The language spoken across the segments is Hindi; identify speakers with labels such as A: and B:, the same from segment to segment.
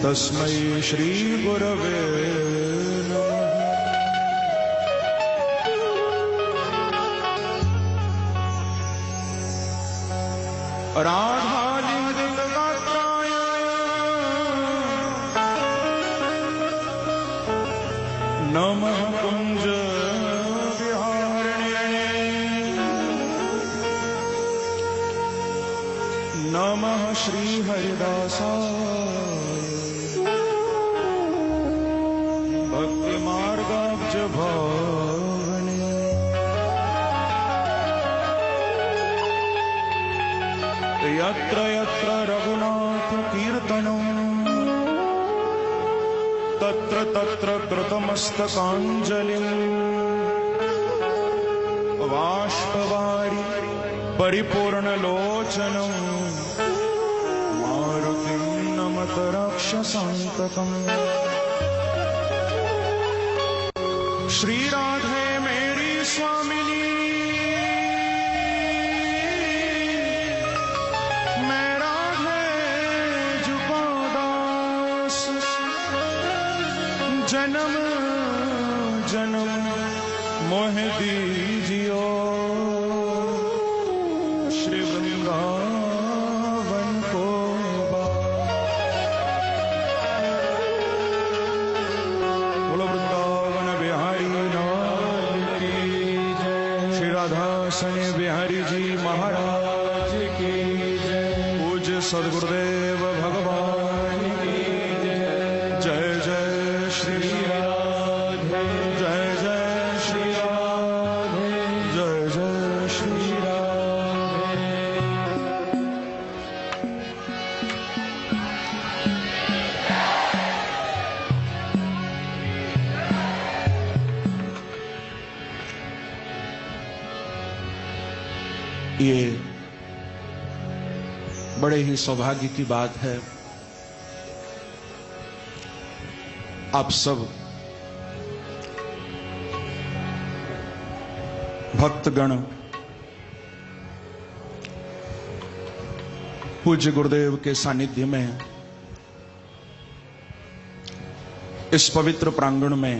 A: तस्मै श्री गुरवे नमः। राधालिङ्गगात्राय नमः कुञ्ज विहारिणे नमः श्री हरिदासाय भक्ति मार्गाब्ज भावने यत्र यत्र रघुनाथ कीर्तनम् तत्र तत्र कृतमस्तकाञ्जलिम् बाष्पवारि परिपूर्णलोचनम् मारुतिं नमत राक्षसान्तकम्। श्री राधे मेरी स्वामिनी मैं राधे जुबा दास जन्म जन्म मोह दीजियो श्री वृंदावन को बोलो वृंदावन बिहारी लाल की जय। श्री राधासन बिहारी जी महाराज की जय। पूज्य सद्गुरुदेव भगवान की जय। जय जय श्री राधे जय जय श्री राधे जय जय श्री राधे। ये बड़े ही सौभाग्य की बात है, आप सब भक्तगण पूज्य गुरुदेव के सानिध्य में इस पवित्र प्रांगण में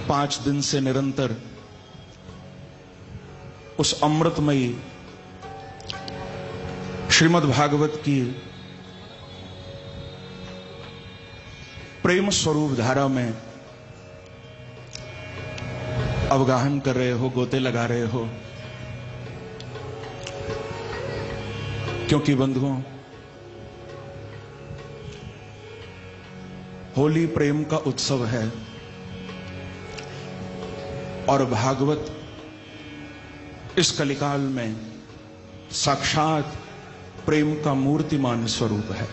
A: 5 दिन से निरंतर उस अमृतमयी श्रीमद् भागवत की प्रेम स्वरूप धारा में अवगाहन कर रहे हो, गोते लगा रहे हो। क्योंकि बंधुओं, होली प्रेम का उत्सव है और भागवत इस कलिकाल में साक्षात प्रेम का मूर्तिमान स्वरूप है।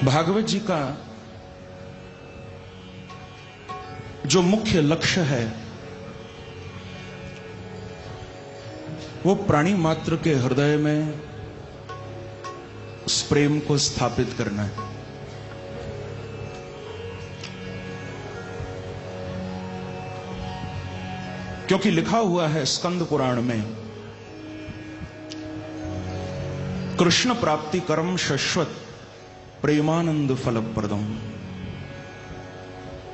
A: भागवत जी का जो मुख्य लक्ष्य है वो प्राणी मात्र के हृदय में उस प्रेम को स्थापित करना है। क्योंकि लिखा हुआ है स्कंद पुराण में, कृष्ण प्राप्ति कर्म शाश्वत प्रेमानंद फलप्रदम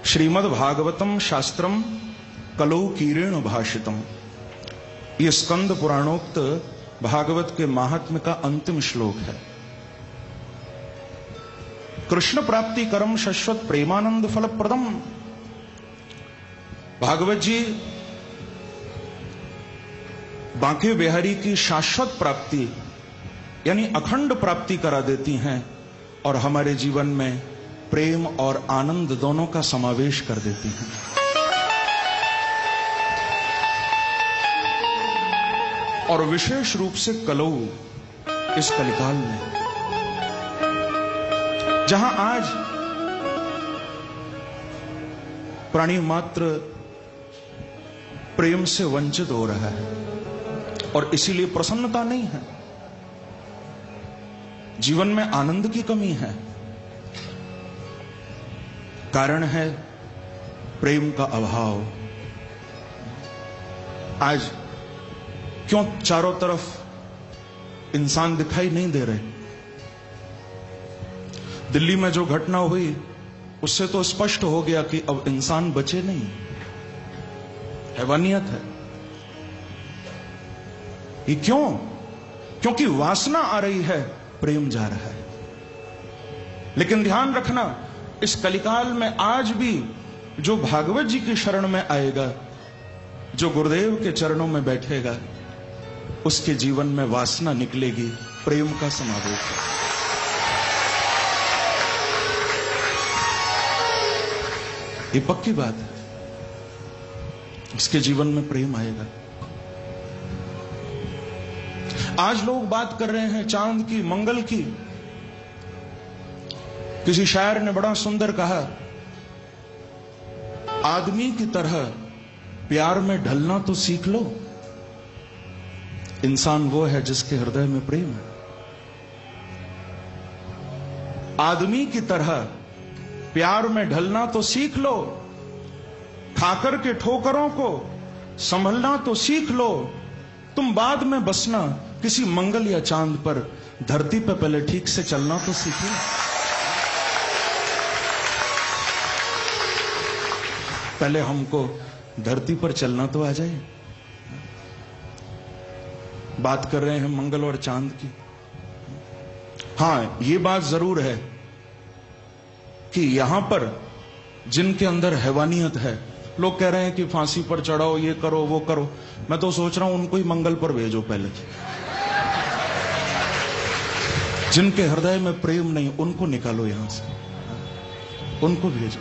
A: श्रीमद् भागवतम शास्त्रम कलौ कीरेण भाषितम। यह स्कंद पुराणोक्त भागवत के महात्म्य का अंतिम श्लोक है। कृष्ण प्राप्ति कर्म शाश्वत प्रेमानंद फलप्रदम। भागवत जी बांके बिहारी की शाश्वत प्राप्ति यानी अखंड प्राप्ति करा देती हैं और हमारे जीवन में प्रेम और आनंद दोनों का समावेश कर देती हैं। और विशेष रूप से कलौ इस कलिकाल में, जहां आज प्राणी मात्र प्रेम से वंचित हो रहा है और इसीलिए प्रसन्नता नहीं है, जीवन में आनंद की कमी है। कारण है प्रेम का अभाव। आज क्यों चारों तरफ इंसान दिखाई नहीं दे रहे? दिल्ली में जो घटना हुई उससे तो स्पष्ट हो गया कि अब इंसान बचे नहीं, हैवानियत है। ये क्यों? क्योंकि वासना आ रही है, प्रेम जा रहा है। लेकिन ध्यान रखना, इस कलिकाल में आज भी जो भागवत जी की शरण में आएगा, जो गुरुदेव के चरणों में बैठेगा, उसके जीवन में वासना निकलेगी, प्रेम का समावेश है। ये पक्की बात है, इसके जीवन में प्रेम आएगा। आज लोग बात कर रहे हैं चांद की, मंगल की। किसी शायर ने बड़ा सुंदर कहा, आदमी की तरह प्यार में ढलना तो सीख लो। इंसान वो है जिसके हृदय में प्रेम है। आदमी की तरह प्यार में ढलना तो सीख लो, खाकर के ठोकरों को संभलना तो सीख लो। तुम बाद में बसना किसी मंगल या चांद पर, धरती पर पहले ठीक से चलना तो सीखो। पहले हमको धरती पर चलना तो आ जाए। बात कर रहे हैं मंगल और चांद की। हां, ये बात जरूर है कि यहां पर जिनके अंदर हैवानियत है, लोग कह रहे हैं कि फांसी पर चढ़ाओ, ये करो, वो करो। मैं तो सोच रहा हूं उनको ही मंगल पर भेजो पहले। जिनके हृदय में प्रेम नहीं, उनको निकालो यहां से, उनको भेजो।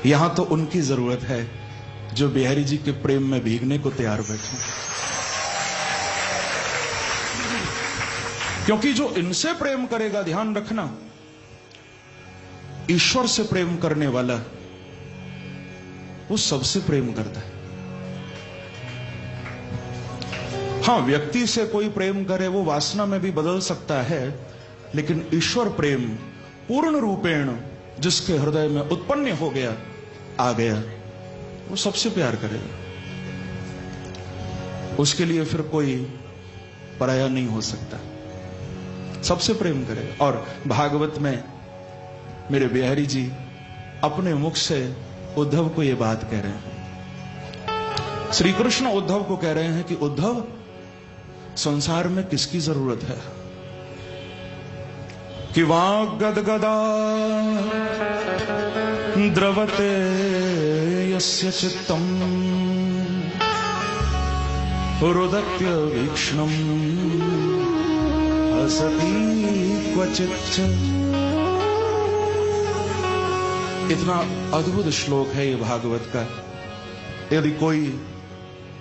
A: यहां तो उनकी जरूरत है जो बिहारी जी के प्रेम में भीगने को तैयार बैठे। क्योंकि जो इनसे प्रेम करेगा, ध्यान रखना, ईश्वर से प्रेम करने वाला वो सबसे प्रेम करता है। हां, व्यक्ति से कोई प्रेम करे वो वासना में भी बदल सकता है, लेकिन ईश्वर प्रेम पूर्ण रूपेण जिसके हृदय में उत्पन्न हो गया, आ गया, वो सबसे प्यार करेगा। उसके लिए फिर कोई पराया नहीं हो सकता, सबसे प्रेम करेगा। और भागवत में मेरे बिहारी जी अपने मुख से उद्धव को यह बात कह रहे हैं। श्री कृष्ण उद्धव को कह रहे हैं कि उद्धव, संसार में किसकी जरूरत है? कि वाग गदगदा द्रवते यस्य चित्तम रुदत्य वीक्ष्णम असती क्वचित्। इतना अद्भुत श्लोक है ये भागवत का। यदि कोई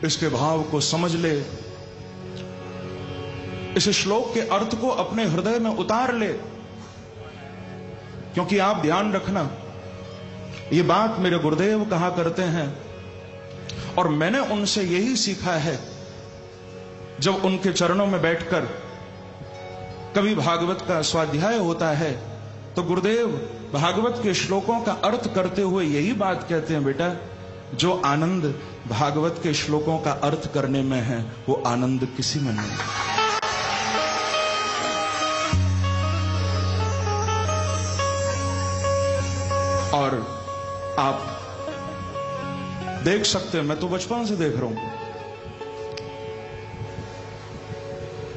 A: इसके भाव को समझ ले, इस श्लोक के अर्थ को अपने हृदय में उतार ले, क्योंकि आप ध्यान रखना, ये बात मेरे गुरुदेव कहा करते हैं और मैंने उनसे यही सीखा है। जब उनके चरणों में बैठकर कभी भागवत का स्वाध्याय होता है तो गुरुदेव भागवत के श्लोकों का अर्थ करते हुए यही बात कहते हैं, बेटा, जो आनंद भागवत के श्लोकों का अर्थ करने में है, वो आनंद किसी में नहीं है। और आप देख सकते हैं, मैं तो बचपन से देख रहा हूं,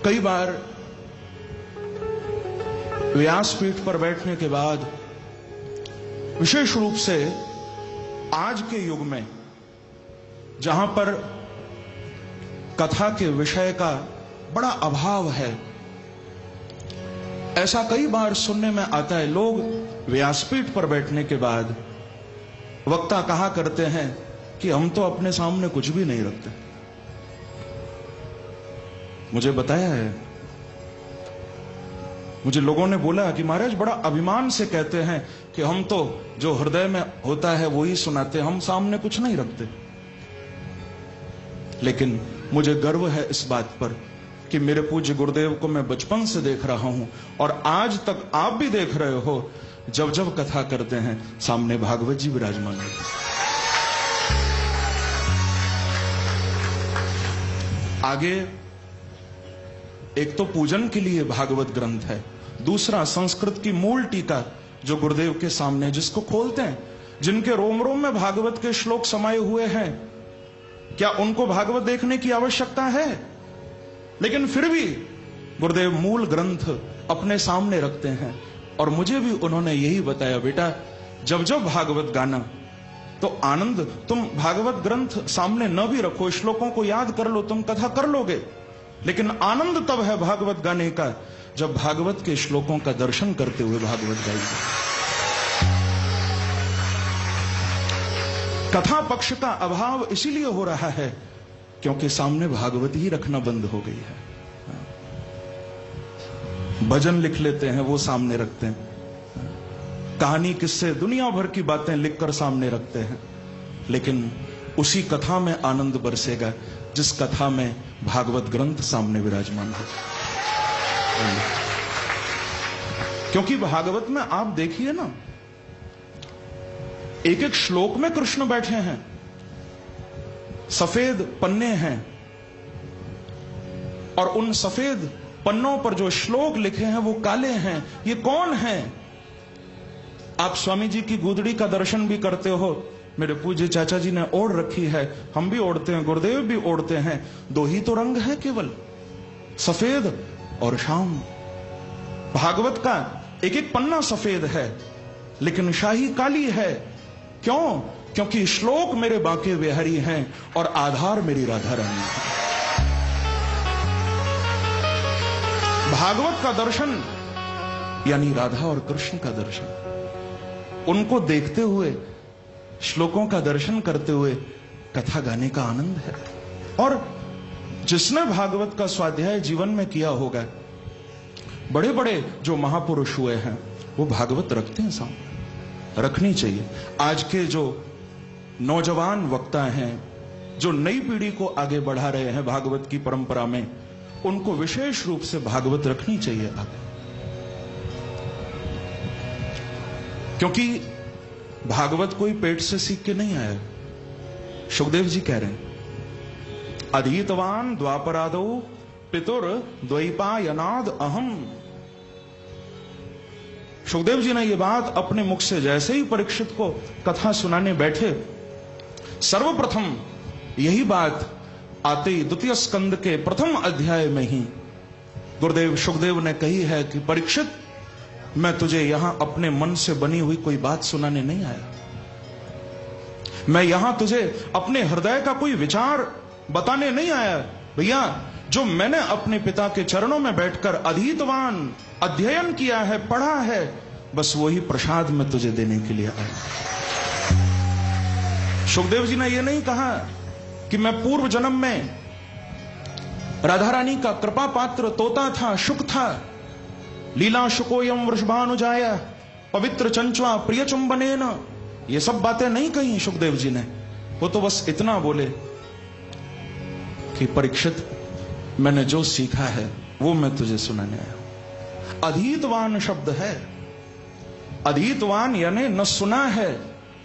A: कई बार व्यासपीठ पर बैठने के बाद, विशेष रूप से आज के युग में जहां पर कथा के विषय का बड़ा अभाव है, ऐसा कई बार सुनने में आता है। लोग व्यासपीठ पर बैठने के बाद वक्ता कहा करते हैं कि हम तो अपने सामने कुछ भी नहीं रखते। मुझे बताया है, मुझे लोगों ने बोला कि महाराज बड़ा अभिमान से कहते हैं कि हम तो जो हृदय में होता है वो ही सुनाते, हम सामने कुछ नहीं रखते। लेकिन मुझे गर्व है इस बात पर कि मेरे पूज्य गुरुदेव को मैं बचपन से देख रहा हूं और आज तक आप भी देख रहे हो, जब जब कथा करते हैं सामने भागवत जी विराजमान होते। आगे एक तो पूजन के लिए भागवत ग्रंथ है, दूसरा संस्कृत की मूल टीका जो गुरुदेव के सामने, जिसको खोलते हैं, जिनके रोम रोम में भागवत के श्लोक समाये हुए हैं, क्या उनको भागवत देखने की आवश्यकता है? लेकिन फिर भी गुरुदेव मूल ग्रंथ अपने सामने रखते हैं। और मुझे भी उन्होंने यही बताया, बेटा जब जब भागवत गाना तो आनंद, तुम भागवत ग्रंथ सामने न भी रखो, श्लोकों को याद कर लो, तुम कथा कर लोगे, लेकिन आनंद तब है भागवत गाने का जब भागवत के श्लोकों का दर्शन करते हुए भागवत गाइए। कथा पक्ष का अभाव इसीलिए हो रहा है क्योंकि सामने भागवत ही रखना बंद हो गई है। भजन लिख लेते हैं, वो सामने रखते हैं, कहानी किस्से दुनिया भर की बातें लिखकर सामने रखते हैं, लेकिन उसी कथा में आनंद बरसेगा जिस कथा में भागवत ग्रंथ सामने विराजमान हो। क्योंकि भागवत में आप देखिए ना, एक एक श्लोक में कृष्ण बैठे हैं, सफेद पन्ने हैं, और उन सफेद पन्नों पर जो श्लोक लिखे हैं वो काले हैं। ये कौन हैं? आप स्वामी जी की गुदड़ी का दर्शन भी करते हो, मेरे पूज्य चाचा जी ने ओढ़ रखी है, हम भी ओढ़ते हैं, गुरुदेव भी ओढ़ते हैं। दो ही तो रंग है केवल, सफेद और श्याम। भागवत का एक एक पन्ना सफेद है लेकिन शाही काली है। क्यों? क्योंकि श्लोक मेरे बांके बिहारी हैं और आधार मेरी राधा रानी है। भागवत का दर्शन यानी राधा और कृष्ण का दर्शन, उनको देखते हुए, श्लोकों का दर्शन करते हुए कथा गाने का आनंद है। और जिसने भागवत का स्वाध्याय जीवन में किया होगा, बड़े बड़े जो महापुरुष हुए हैं वो भागवत रखते हैं सामने, रखनी चाहिए। आज के जो नौजवान वक्ता हैं, जो नई पीढ़ी को आगे बढ़ा रहे हैं भागवत की परंपरा में, उनको विशेष रूप से भागवत रखनी चाहिए आगे। क्योंकि भागवत कोई पेट से सीख के नहीं आया। सुखदेव जी कह रहे हैं, अधीतवान द्वापरादो पितुर द्वैपायनाद अहम। सुखदेव जी ने यह बात अपने मुख से जैसे ही परीक्षित को कथा सुनाने बैठे, सर्वप्रथम यही बात आते ही द्वितीय स्कंद के प्रथम अध्याय में ही गुरुदेव सुखदेव ने कही है कि परीक्षित, मैं तुझे यहां अपने मन से बनी हुई कोई बात सुनाने नहीं आया। मैं यहां तुझे अपने हृदय का कोई विचार बताने नहीं आया। भैया, जो मैंने अपने पिता के चरणों में बैठकर अधीतवान अध्ययन किया है, पढ़ा है, बस वही प्रसाद मैं तुझे देने के लिए आया। सुखदेव जी ने यह नहीं कहा कि मैं पूर्व जन्म में राधा रानी का कृपा पात्र तोता था, शुक था, लीला शुकोयम वृषभानुजाय पवित्र चंचवा प्रिय चुंबनेन। ये सब बातें नहीं कही सुखदेव जी ने। वो तो बस इतना बोले कि परीक्षित, मैंने जो सीखा है वो मैं तुझे सुनाने आया हूं। अधीतवान शब्द है, अधीतवान यानी न सुना है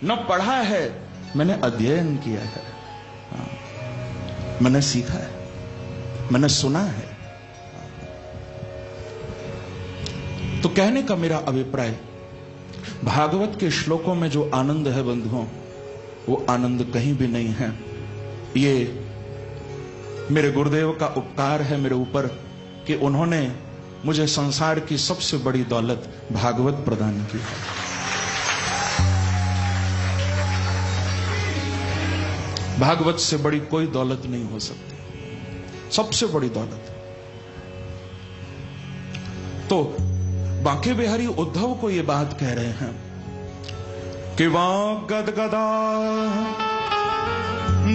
A: न पढ़ा है, मैंने अध्ययन किया है, मैंने सीखा है, मैंने सुना है। तो कहने का मेरा अभिप्राय, भागवत के श्लोकों में जो आनंद है बंधुओं, वो आनंद कहीं भी नहीं है। ये मेरे गुरुदेव का उपकार है मेरे ऊपर कि उन्होंने मुझे संसार की सबसे बड़ी दौलत भागवत प्रदान की है। भागवत से बड़ी कोई दौलत नहीं हो सकती, सबसे बड़ी दौलत। तो बांके बिहारी उद्धव को यह बात कह रहे हैं कि वाग गदगदा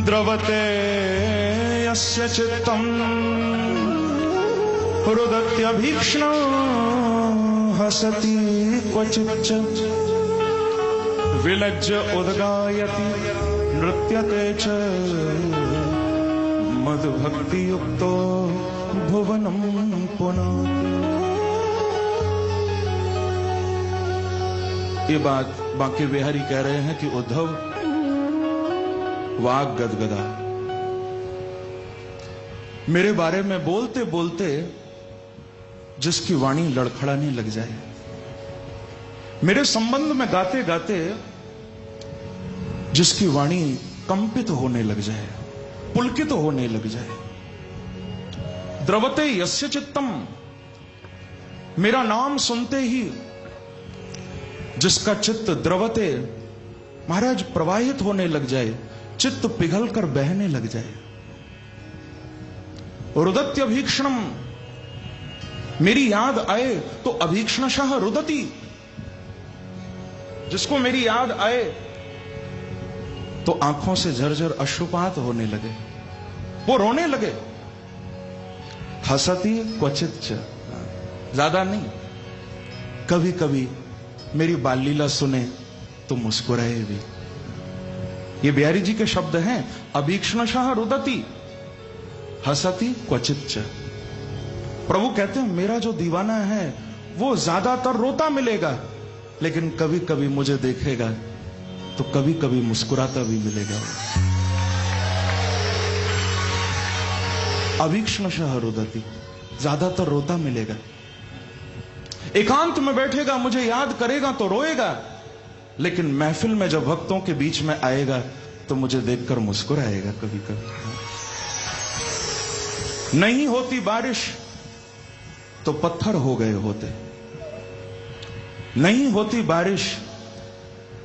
A: द्रवते यस्य चित्तम रुदत्यभीक्ष्ण हसति क्वचिच्च विलज्ज उद्गायति नृत्यते च मदभक्ति युक्तो भुवनम पुनाति। ये बात बांके बिहारी कह रहे हैं कि उद्धव, वाग गदगदा, मेरे बारे में बोलते बोलते जिसकी वाणी लड़खड़ाने लग जाए, मेरे संबंध में गाते गाते जिसकी वाणी कंपित होने लग जाए, पुलकित होने लग जाए। द्रवते यस्य चित्तम, मेरा नाम सुनते ही जिसका चित्त द्रवते, महाराज प्रवाहित होने लग जाए, चित्त पिघल कर बहने लग जाए। रुदत्य अभीक्षणम, मेरी याद आए तो अभीक्षणशः रुदती, जिसको मेरी याद आए तो आंखों से झरझर अश्रुपात होने लगे, वो रोने लगे। हसती क्वचित च, ज्यादा नहीं, कभी कभी मेरी बाल लीला सुने तो मुस्कुराए भी। ये बिहारी जी के शब्द हैं, अभीक्षणशः रुदती हसती क्वचित च। प्रभु कहते हैं मेरा जो दीवाना है वो ज्यादातर रोता मिलेगा, लेकिन कभी कभी मुझे देखेगा तो कभी कभी मुस्कुराता भी मिलेगा। अभीक्षणशः रुदती, ज्यादातर रोता मिलेगा। एकांत में बैठेगा, मुझे याद करेगा तो रोएगा, लेकिन महफिल में जब भक्तों के बीच में आएगा तो मुझे देखकर मुस्कुराएगा कभी कभी। नहीं होती बारिश तो पत्थर हो गए होते, नहीं होती बारिश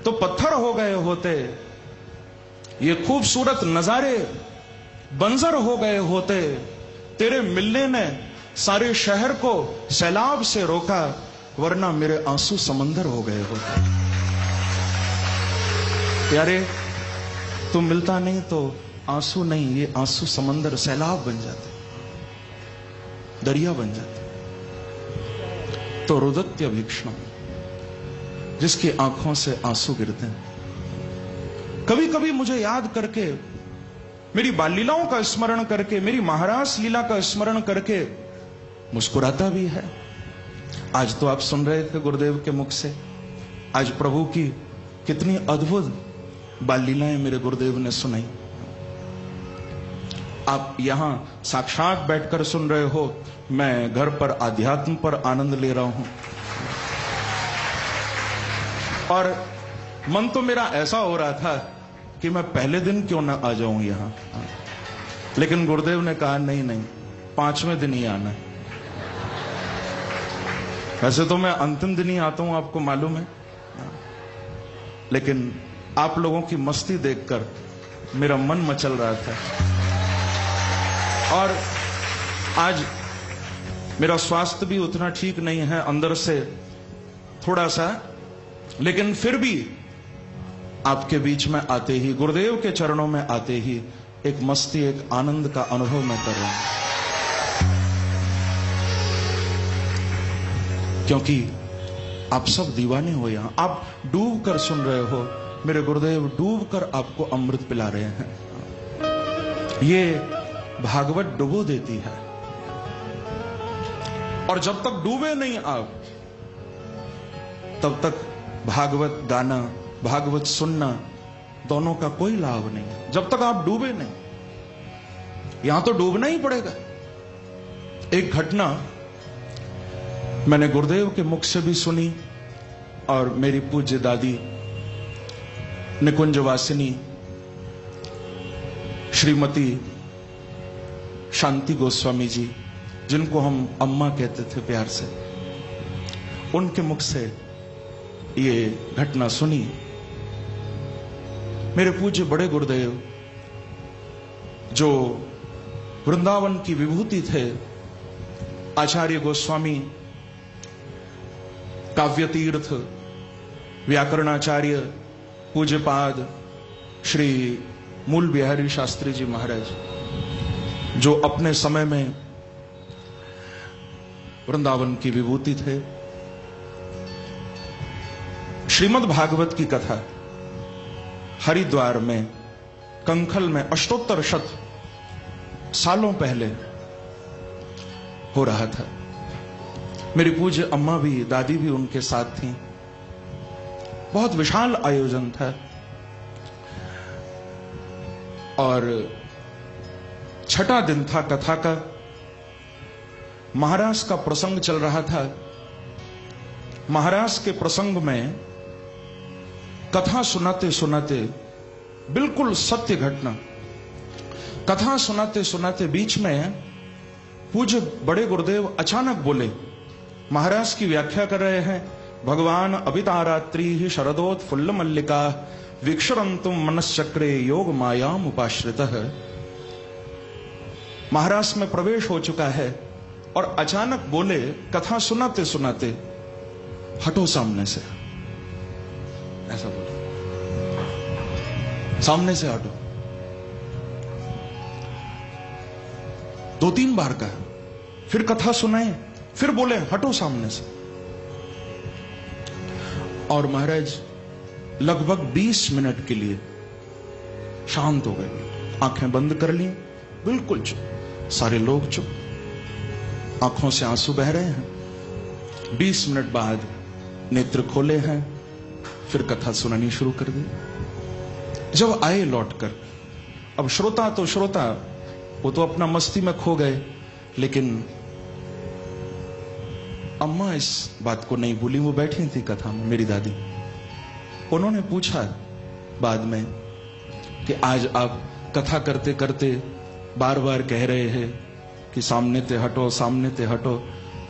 A: तो पत्थर हो गए होते, ये खूबसूरत नजारे बंजर हो गए होते, तेरे मिलने ने सारे शहर को सैलाब से रोका, वरना मेरे आंसू समंदर हो गए होते। प्यारे, तू मिलता नहीं तो आंसू नहीं, ये आंसू समंदर सैलाब बन जाते, दरिया बन जाते। तो रुदत्य भीक्षण, जिसकी आंखों से आंसू गिरते हैं, कभी कभी मुझे याद करके, मेरी बाल लीलाओं का स्मरण करके, मेरी महारास लीला का स्मरण करके मुस्कुराता भी है। आज तो आप सुन रहे थे गुरुदेव के मुख से, आज प्रभु की कितनी अद्भुत बाल लीलाएं मेरे गुरुदेव ने सुनाई। आप यहां साक्षात बैठकर सुन रहे हो, मैं घर पर आध्यात्म पर आनंद ले रहा हूं, और मन तो मेरा ऐसा हो रहा था कि मैं पहले दिन क्यों ना आ जाऊं यहां, लेकिन गुरुदेव ने कहा नहीं नहीं, 5वें दिन ही आना है। वैसे तो मैं अंतिम दिन ही आता हूं, आपको मालूम है, लेकिन आप लोगों की मस्ती देखकर मेरा मन मचल रहा था, और आज मेरा स्वास्थ्य भी उतना ठीक नहीं है अंदर से थोड़ा सा, लेकिन फिर भी आपके बीच में आते ही, गुरुदेव के चरणों में आते ही एक मस्ती, एक आनंद का अनुभव मैं कर रहा हूं, क्योंकि आप सब दीवाने हो। यहां आप डूब कर सुन रहे हो, मेरे गुरुदेव डूब कर आपको अमृत पिला रहे हैं। ये भागवत डुबो देती है, और जब तक डूबे नहीं आप, तब तक भागवत गाना, भागवत सुनना, दोनों का कोई लाभ नहीं। जब तक आप डूबे नहीं, यहां तो डूबना ही पड़ेगा। एक घटना मैंने गुरुदेव के मुख से भी सुनी, और मेरी पूज्य दादी निकुंजवासिनी श्रीमती शांति गोस्वामी जी, जिनको हम अम्मा कहते थे प्यार से, उनके मुख से ये घटना सुनी। मेरे पूज्य बड़े गुरुदेव जो वृंदावन की विभूति थे, आचार्य गोस्वामी, काव्यतीर्थ, व्याकरणाचार्य, पूज्यपाद श्री मूल बिहारी शास्त्री जी महाराज, जो अपने समय में वृंदावन की विभूति थे। श्रीमद् भागवत की कथा हरिद्वार में, कंखल में अष्टोत्तर शत सालों पहले हो रहा था। मेरी पूज्य अम्मा भी, दादी भी उनके साथ थीं। बहुत विशाल आयोजन था, और छठा दिन था कथा का। महाराज का प्रसंग चल रहा था। महाराज के प्रसंग में कथा सुनाते सुनाते, बिल्कुल सत्य घटना, कथा सुनाते सुनाते बीच में पूज्य बड़े गुरुदेव अचानक बोले। महाराज की व्याख्या कर रहे हैं। भगवान अभितारात्रि ही शरदोत्फुल्ल मल्लिका वीक्षरंतुम मनश्चक्रे योग मायाम उपाश्रितः। महाराज में प्रवेश हो चुका है और अचानक बोले कथा सुनाते सुनाते, हटो सामने से। ऐसा बोले, सामने से हटो। 2-3 बार कहा, फिर कथा सुनाए, फिर बोले हटो सामने से। और महाराज लगभग 20 मिनट के लिए शांत हो गए, आंखें बंद कर ली, बिल्कुल चुप। सारे लोग चुप, आंखों से आंसू बह रहे हैं। 20 मिनट बाद नेत्र खोले हैं, फिर कथा सुनानी शुरू कर दी। जब आए लौटकर, अब श्रोता तो श्रोता, वो तो अपना मस्ती में खो गए, लेकिन अम्मा इस बात को नहीं भूली। वो बैठी थी कथा में, मेरी दादी। उन्होंने पूछा बाद में कि आज आप कथा करते करते बार बार कह रहे हैं कि सामने ते हटो, सामने ते हटो,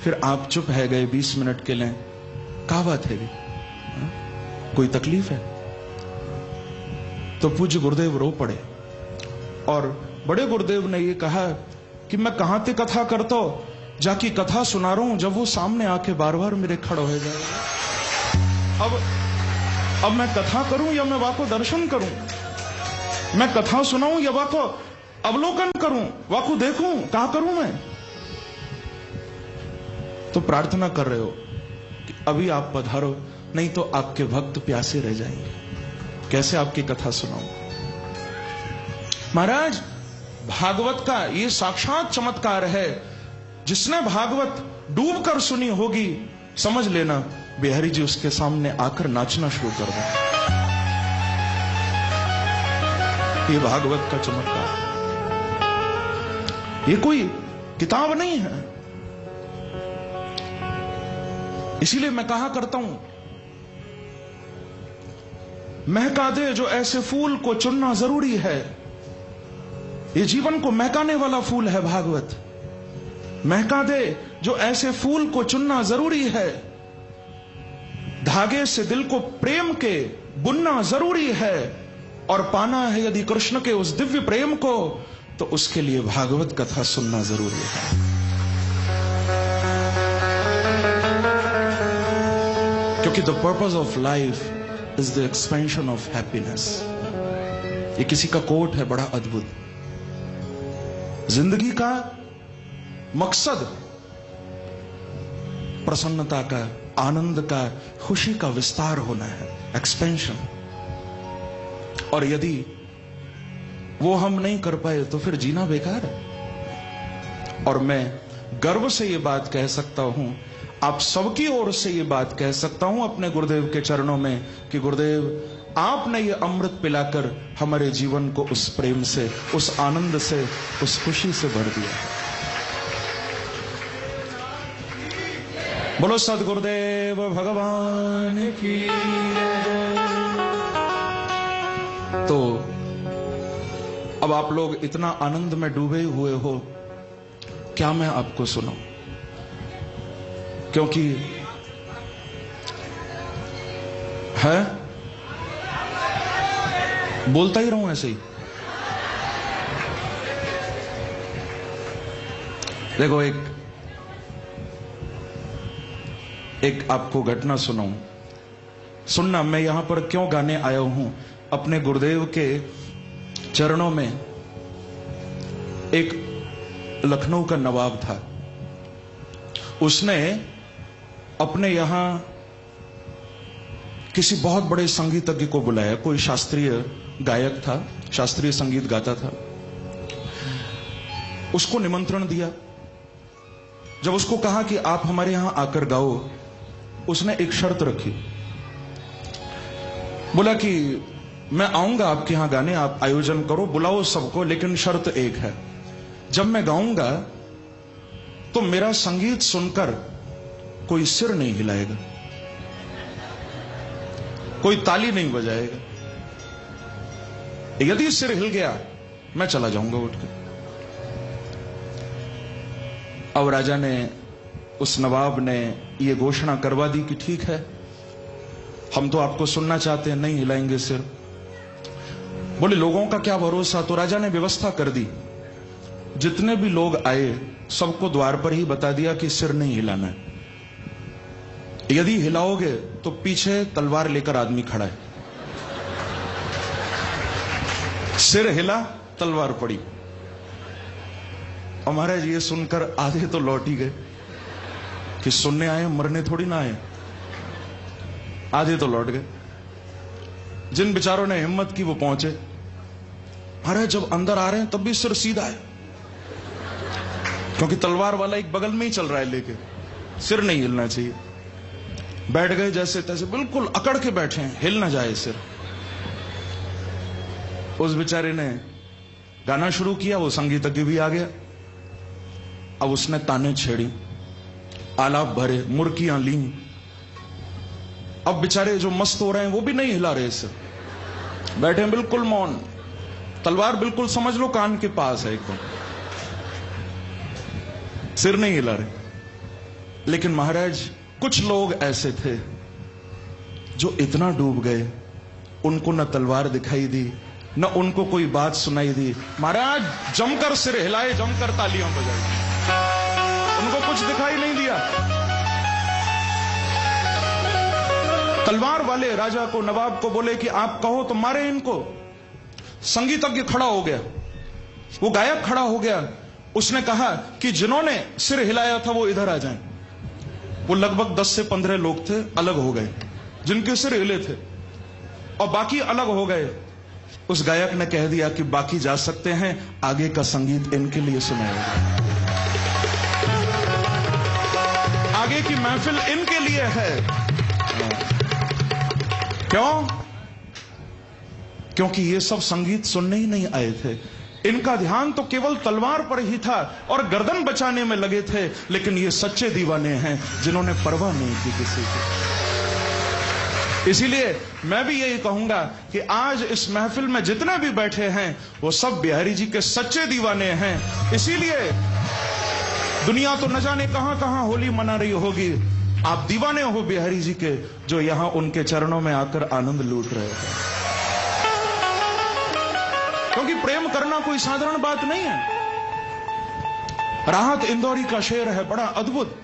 A: फिर आप चुप है गए 20 मिनट के लिए, क्या बात है? कोई तकलीफ है? तो पूज्य गुरुदेव रो पड़े और बड़े गुरुदेव ने ये कहा कि मैं कहां ते कथा करता जाकी कथा सुना रहा हूं, जब वो सामने आके बार बार मेरे खड़ो हो जाए। अब मैं कथा करूं या मैं वाको दर्शन करूं? मैं कथा सुनाऊं या वाको अवलोकन करूं, वाको देखूं? क्या करूं मैं? तो प्रार्थना कर रहे हो कि अभी आप पधारो, नहीं तो आपके भक्त प्यासे रह जाएंगे। कैसे आपकी कथा सुनाऊं? महाराज, भागवत का ये साक्षात चमत्कार है। जिसने भागवत डूब कर सुनी होगी, समझ लेना बिहारी जी उसके सामने आकर नाचना शुरू कर दें। ये भागवत का चमत्कार, ये कोई किताब नहीं है। इसीलिए मैं कहा करता हूं, महका दे जो ऐसे फूल को चुनना जरूरी है। ये जीवन को महकाने वाला फूल है भागवत। महका दे जो ऐसे फूल को चुनना जरूरी है। धागे से दिल को प्रेम के बुनना जरूरी है। और पाना है यदि कृष्ण के उस दिव्य प्रेम को, तो उसके लिए भागवत कथा सुनना जरूरी है। क्योंकि the purpose of life is the expansion of happiness. ये किसी का कोट है, बड़ा अद्भुत। जिंदगी का मकसद प्रसन्नता का, आनंद का, खुशी का विस्तार होना है, एक्सपेंशन। और यदि वो हम नहीं कर पाए तो फिर जीना बेकार है। और मैं गर्व से ये बात कह सकता हूं, आप सबकी ओर से ये बात कह सकता हूं अपने गुरुदेव के चरणों में कि गुरुदेव, आपने ये अमृत पिलाकर हमारे जीवन को उस प्रेम से, उस आनंद से, उस खुशी से भर दिया है। बोलो सदगुरुदेव भगवान की। तो अब आप लोग इतना आनंद में डूबे हुए हो, क्या मैं आपको सुनाऊं? क्योंकि है, बोलता ही रहूं ऐसे ही। देखो, एक आपको घटना सुनाऊं। सुनना, मैं यहां पर क्यों गाने आया हूं। अपने गुरुदेव के चरणों में एक लखनऊ का नवाब था। उसने अपने यहां किसी बहुत बड़े संगीतज्ञ को बुलाया। कोई शास्त्रीय गायक था, शास्त्रीय संगीत गाता था। उसको निमंत्रण दिया। जब उसको कहा कि आप हमारे यहां आकर गाओ, उसने एक शर्त रखी। बोला कि मैं आऊंगा आपके यहां गाने, आप आयोजन करो, बुलाओ सबको, लेकिन शर्त एक है जब मैं गाऊंगा तो मेरा संगीत सुनकर कोई सिर नहीं हिलाएगा, कोई ताली नहीं बजाएगा। यदि सिर हिल गया मैं चला जाऊंगा उठ के। अब राजा ने, उस नवाब ने यह घोषणा करवा दी कि ठीक है, हम तो आपको सुनना चाहते हैं, नहीं हिलाएंगे सिर। बोले लोगों का क्या भरोसा। तो राजा ने व्यवस्था कर दी, जितने भी लोग आए सबको द्वार पर ही बता दिया कि सिर नहीं हिलाना है, यदि हिलाओगे तो पीछे तलवार लेकर आदमी खड़ा है। सिर हिला, तलवार पड़ी। और महाराज ये सुनकर आधे तो लौट ही गए कि सुनने आए, मरने थोड़ी ना आए। आधे तो लौट गए। जिन बेचारों ने हिम्मत की वो पहुंचे। महाराज जब अंदर आ रहे हैं तब भी सिर सीधा है, क्योंकि तलवार वाला एक बगल में ही चल रहा है लेके, सिर नहीं हिलना चाहिए। बैठ गए जैसे तैसे, बिल्कुल अकड़ के बैठे हैं, हिल ना जाए सिर। उस बेचारे ने गाना शुरू किया, वो संगीतज्ञ भी आ गया। अब उसने ताने छेड़ी, आलाप भरे, मुर्कियां ली। अब बेचारे जो मस्त हो रहे हैं वो भी नहीं हिला रहे सिर, बैठे हैं बिल्कुल मौन। तलवार बिल्कुल समझ लो कान के पास है एकदम, सिर नहीं हिला रहे। लेकिन महाराज कुछ लोग ऐसे थे जो इतना डूब गए, उनको न तलवार दिखाई दी, न उनको कोई बात सुनाई दी। महाराज जमकर सिर हिलाए, जमकर तालियां बजाई, उनको कुछ दिखाई नहीं दिया। तलवार वाले राजा को, नवाब को बोले कि आप कहो तो मारे इनको। संगीतज्ञ खड़ा हो गया, वो गायक खड़ा हो गया। उसने कहा कि जिन्होंने सिर हिलाया था वो इधर आ जाएं। वो लगभग 10 से 15 लोग थे, अलग हो गए, जिनके सिर हिले थे, और बाकी अलग हो गए। उस गायक ने कह दिया कि बाकी जा सकते हैं, आगे का संगीत इनके लिए सुनाएगा, आगे की महफिल इनके लिए है। क्यों? क्योंकि ये सब संगीत सुनने ही नहीं आए थे। इनका ध्यान तो केवल तलवार पर ही था और गर्दन बचाने में लगे थे। लेकिन ये सच्चे दीवाने हैं जिन्होंने परवाह नहीं की किसी की। इसीलिए मैं भी यही कहूंगा कि आज इस महफिल में जितने भी बैठे हैं वो सब बिहारी जी के सच्चे दीवाने हैं। इसीलिए दुनिया तो न जाने कहां कहां होली मना रही होगी, आप दीवाने हो बिहारी जी के, जो यहां उनके चरणों में आकर आनंद लूट रहे हैं। क्योंकि प्रेम करना कोई साधारण बात नहीं है। राहत इंदौरी का शेर है, बड़ा अद्भुत।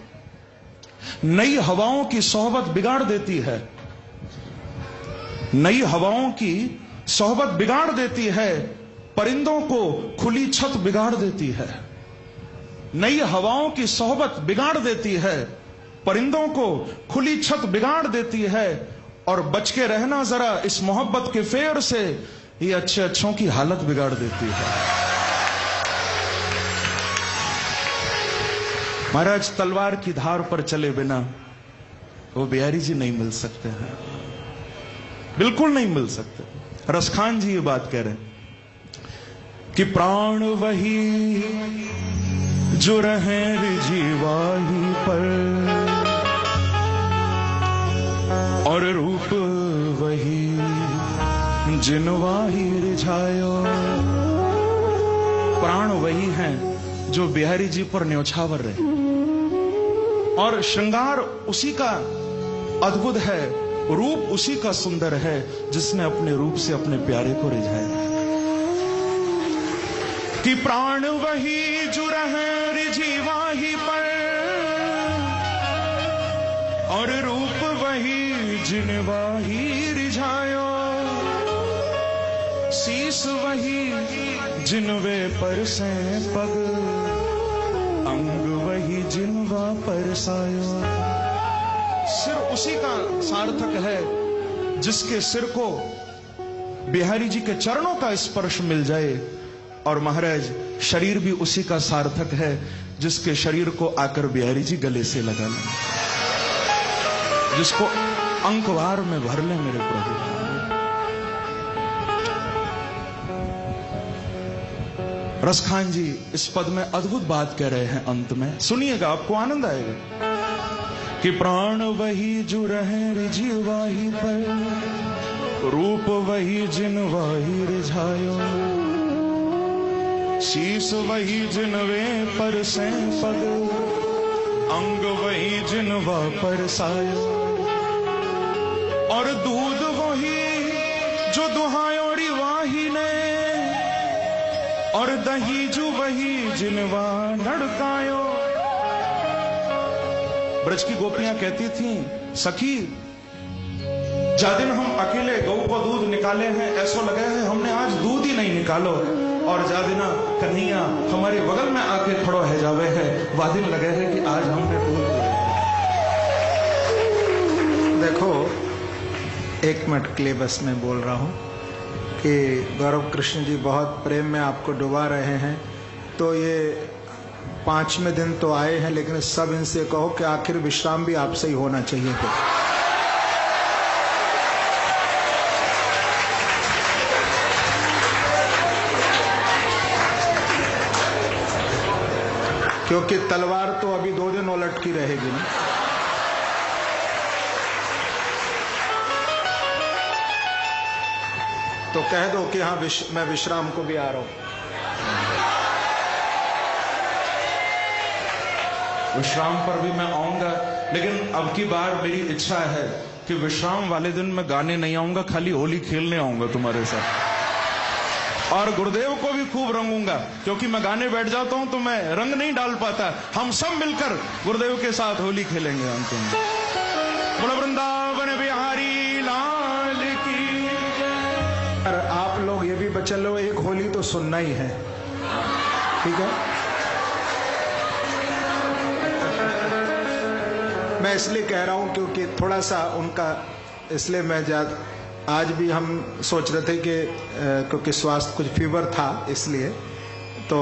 A: नई हवाओं की सोहबत बिगाड़ देती है, नई हवाओं की सोहबत बिगाड़ देती है, परिंदों को खुली छत बिगाड़ देती है। नई हवाओं की सोहबत बिगाड़ देती है, परिंदों को खुली छत बिगाड़ देती है। और बच के रहना जरा इस मोहब्बत के फेर से, ये अच्छे अच्छों की हालत बिगाड़ देती है। महाराज तलवार की धार पर चले बिना वो बिहारी जी नहीं मिल सकते हैं, बिल्कुल नहीं मिल सकते। रसखान जी ये बात कह रहे हैं कि प्राण वही जो रहे रिजीवाही पर, और रूप वही जिनवाही रिझायो। प्राण वही हैं जो बिहारी जी पर न्योछावर रहे, और श्रृंगार उसी का अद्भुत है, रूप उसी का सुंदर है जिसने अपने रूप से अपने प्यारे को रिझाया। कि प्राण वही जो रहे रिझीवाही पर, और रूप वही जिनवाही रिझायो। शीस वही जिनवे पर से पग, अंग वही जिनवा पर सायो। सिर उसी का सार्थक है जिसके सिर को बिहारी जी के चरणों का स्पर्श मिल जाए, और महाराज शरीर भी उसी का सार्थक है जिसके शरीर को आकर बिहारी जी गले से लगा लें, जिसको अंकवार में भर ले मेरे प्रभु। रसखान जी इस पद में अद्भुत बात कह रहे हैं अंत में, सुनिएगा, आपको आनंद आएगा। कि प्राण वही जो रहे जीवाही पर, रूप वही जिन वाही रिझायो, शीस वही जिनवे पर से पग, अंग वही जिनवा पर सायो, और दूध वही जो दुहायो रिवाही ने, और दही जो वही जिनवा नड़कायो। ब्रज की गोपियां कहती थीं, सखी जा दिन हम अकेले गौ को दूध निकाले हैं, ऐसा लगे है हमने आज दूध ही नहीं निकालो, और जा दिना कन्हैया हमारे बगल में आके खड़ो है जावे है, वादिन लगे है कि आज हमने दूध।
B: देखो, एक मिनट के लिए बस मैं बोल रहा हूं कि गौरव कृष्ण जी बहुत प्रेम में आपको डुबा रहे हैं, तो ये 5वें दिन तो आए हैं, लेकिन सब इनसे कहो कि आखिर विश्राम भी आपसे ही होना चाहिए था। क्योंकि तलवार तो अभी 2 दिन उलट की रहेगी ना। तो कह दो कि हाँ मैं विश्राम को भी आ रहा हूं।
A: विश्राम पर भी मैं आऊंगा, लेकिन अब की बार मेरी इच्छा है कि विश्राम वाले दिन मैं गाने नहीं आऊंगा, खाली होली खेलने आऊंगा तुम्हारे साथ, और गुरुदेव को भी खूब रंगूंगा, क्योंकि मैं गाने बैठ जाता हूं तो मैं रंग नहीं डाल पाता। हम सब मिलकर गुरुदेव के साथ होली खेलेंगे अंत में। बोलो वृंदावन बिहारी लाल की।
B: और आप लोग ये भी बचा लो, एक होली तो सुनना ही है, ठीक है? मैं इसलिए कह रहा हूं क्योंकि थोड़ा सा उनका, इसलिए मैं आज भी हम सोच रहे थे कि क्योंकि स्वास्थ्य कुछ फीवर था, इसलिए तो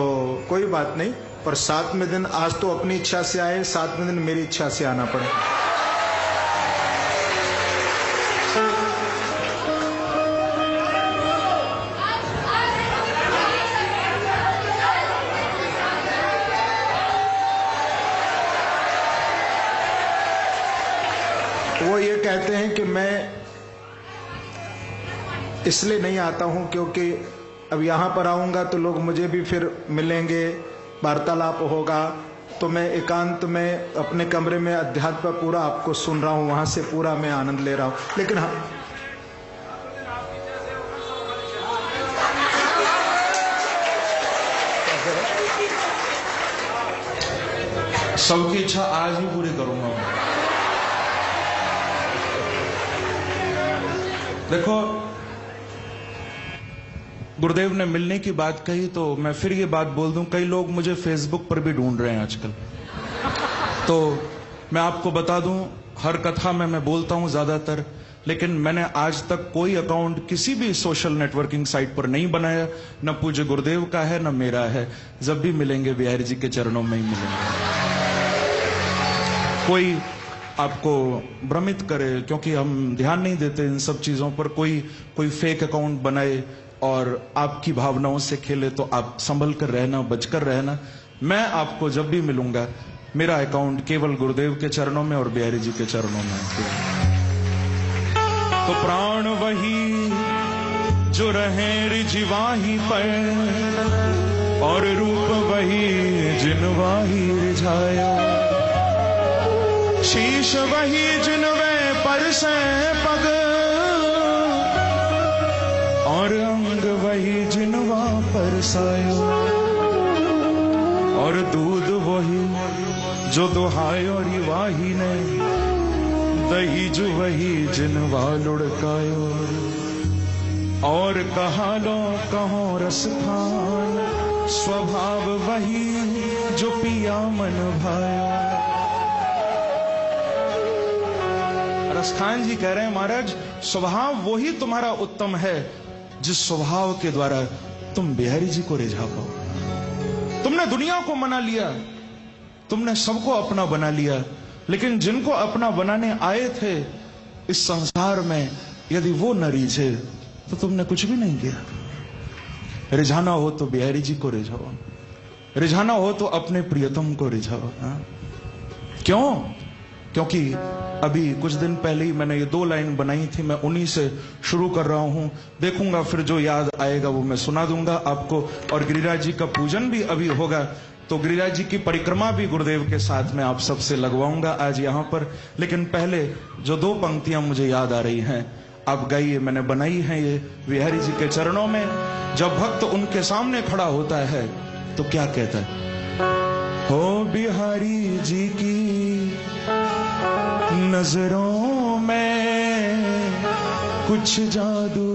B: कोई बात नहीं, पर 7वें दिन आज तो अपनी इच्छा से आए, 7वें दिन मेरी इच्छा से आना पड़े। वो ये कहते हैं कि मैं इसलिए नहीं आता हूं क्योंकि अब यहां पर आऊंगा तो लोग मुझे भी फिर मिलेंगे, वार्तालाप होगा, तो मैं एकांत में अपने कमरे में अध्यात्म पूरा आपको सुन रहा हूं, वहां से पूरा मैं आनंद ले रहा हूं। लेकिन हाँ,
A: सबकी इच्छा आज ही पूरी करूंगा। देखो, गुरुदेव ने मिलने की बात कही तो मैं फिर ये बात बोल दूं, कई लोग मुझे फेसबुक पर भी ढूंढ रहे हैं आजकल, तो मैं आपको बता दूं, हर कथा में मैं बोलता हूं ज्यादातर, लेकिन मैंने आज तक कोई अकाउंट किसी भी सोशल नेटवर्किंग साइट पर नहीं बनाया, न पूज्य गुरुदेव का है न मेरा है। जब भी मिलेंगे बिहारी जी के चरणों में ही मिलेंगे। कोई आपको भ्रमित करे, क्योंकि हम ध्यान नहीं देते इन सब चीजों पर, कोई फेक अकाउंट बनाए और आपकी भावनाओं से खेले, तो आप संभल कर रहना, बचकर रहना। मैं आपको जब भी मिलूंगा, मेरा अकाउंट केवल गुरुदेव के चरणों में और बिहारी जी के चरणों में। तो प्राण वही जो रहे रिझवाही पर, और रूप वही जिनवाही रिझाया, शीश वही जिनवे पर से पग, और अंग वही जिनवा पर सायो, और दूध वही जो दुहायो रिवाही ने, दही जो वही जिनवा लुढ़कायो, और कहा लो कहो रस खान, स्वभाव वही जो पिया मन भाया। रसखान जी कह रहे हैं, महाराज स्वभाव वही तुम्हारा उत्तम है जिस स्वभाव के द्वारा तुम बिहारी जी को रिझा पाओ। तुमने दुनिया को मना लिया, तुमने सबको अपना बना लिया, लेकिन जिनको अपना बनाने आए थे इस संसार में, यदि वो न रिझे तो तुमने कुछ भी नहीं किया। रिझाना हो तो बिहारी जी को रिझाओ, रिझाना हो तो अपने प्रियतम को रिझाओ। क्यों? क्योंकि अभी कुछ दिन पहले ही मैंने ये 2 लाइन बनाई थी, मैं उन्हीं से शुरू कर रहा हूं। देखूंगा फिर जो याद आएगा वो मैं सुना दूंगा आपको। और गिरिराज जी का पूजन भी अभी होगा, तो गिरिराज जी की परिक्रमा भी गुरुदेव के साथ में आप सबसे लगवाऊंगा आज यहां पर। लेकिन पहले जो 2 पंक्तियां मुझे याद आ रही हैं, आप गाइए, मैंने बनाई है ये बिहारी जी के चरणों में। जब भक्त उनके सामने खड़ा होता है तो क्या कहता है? हो बिहारी जी की नजरों में कुछ जादू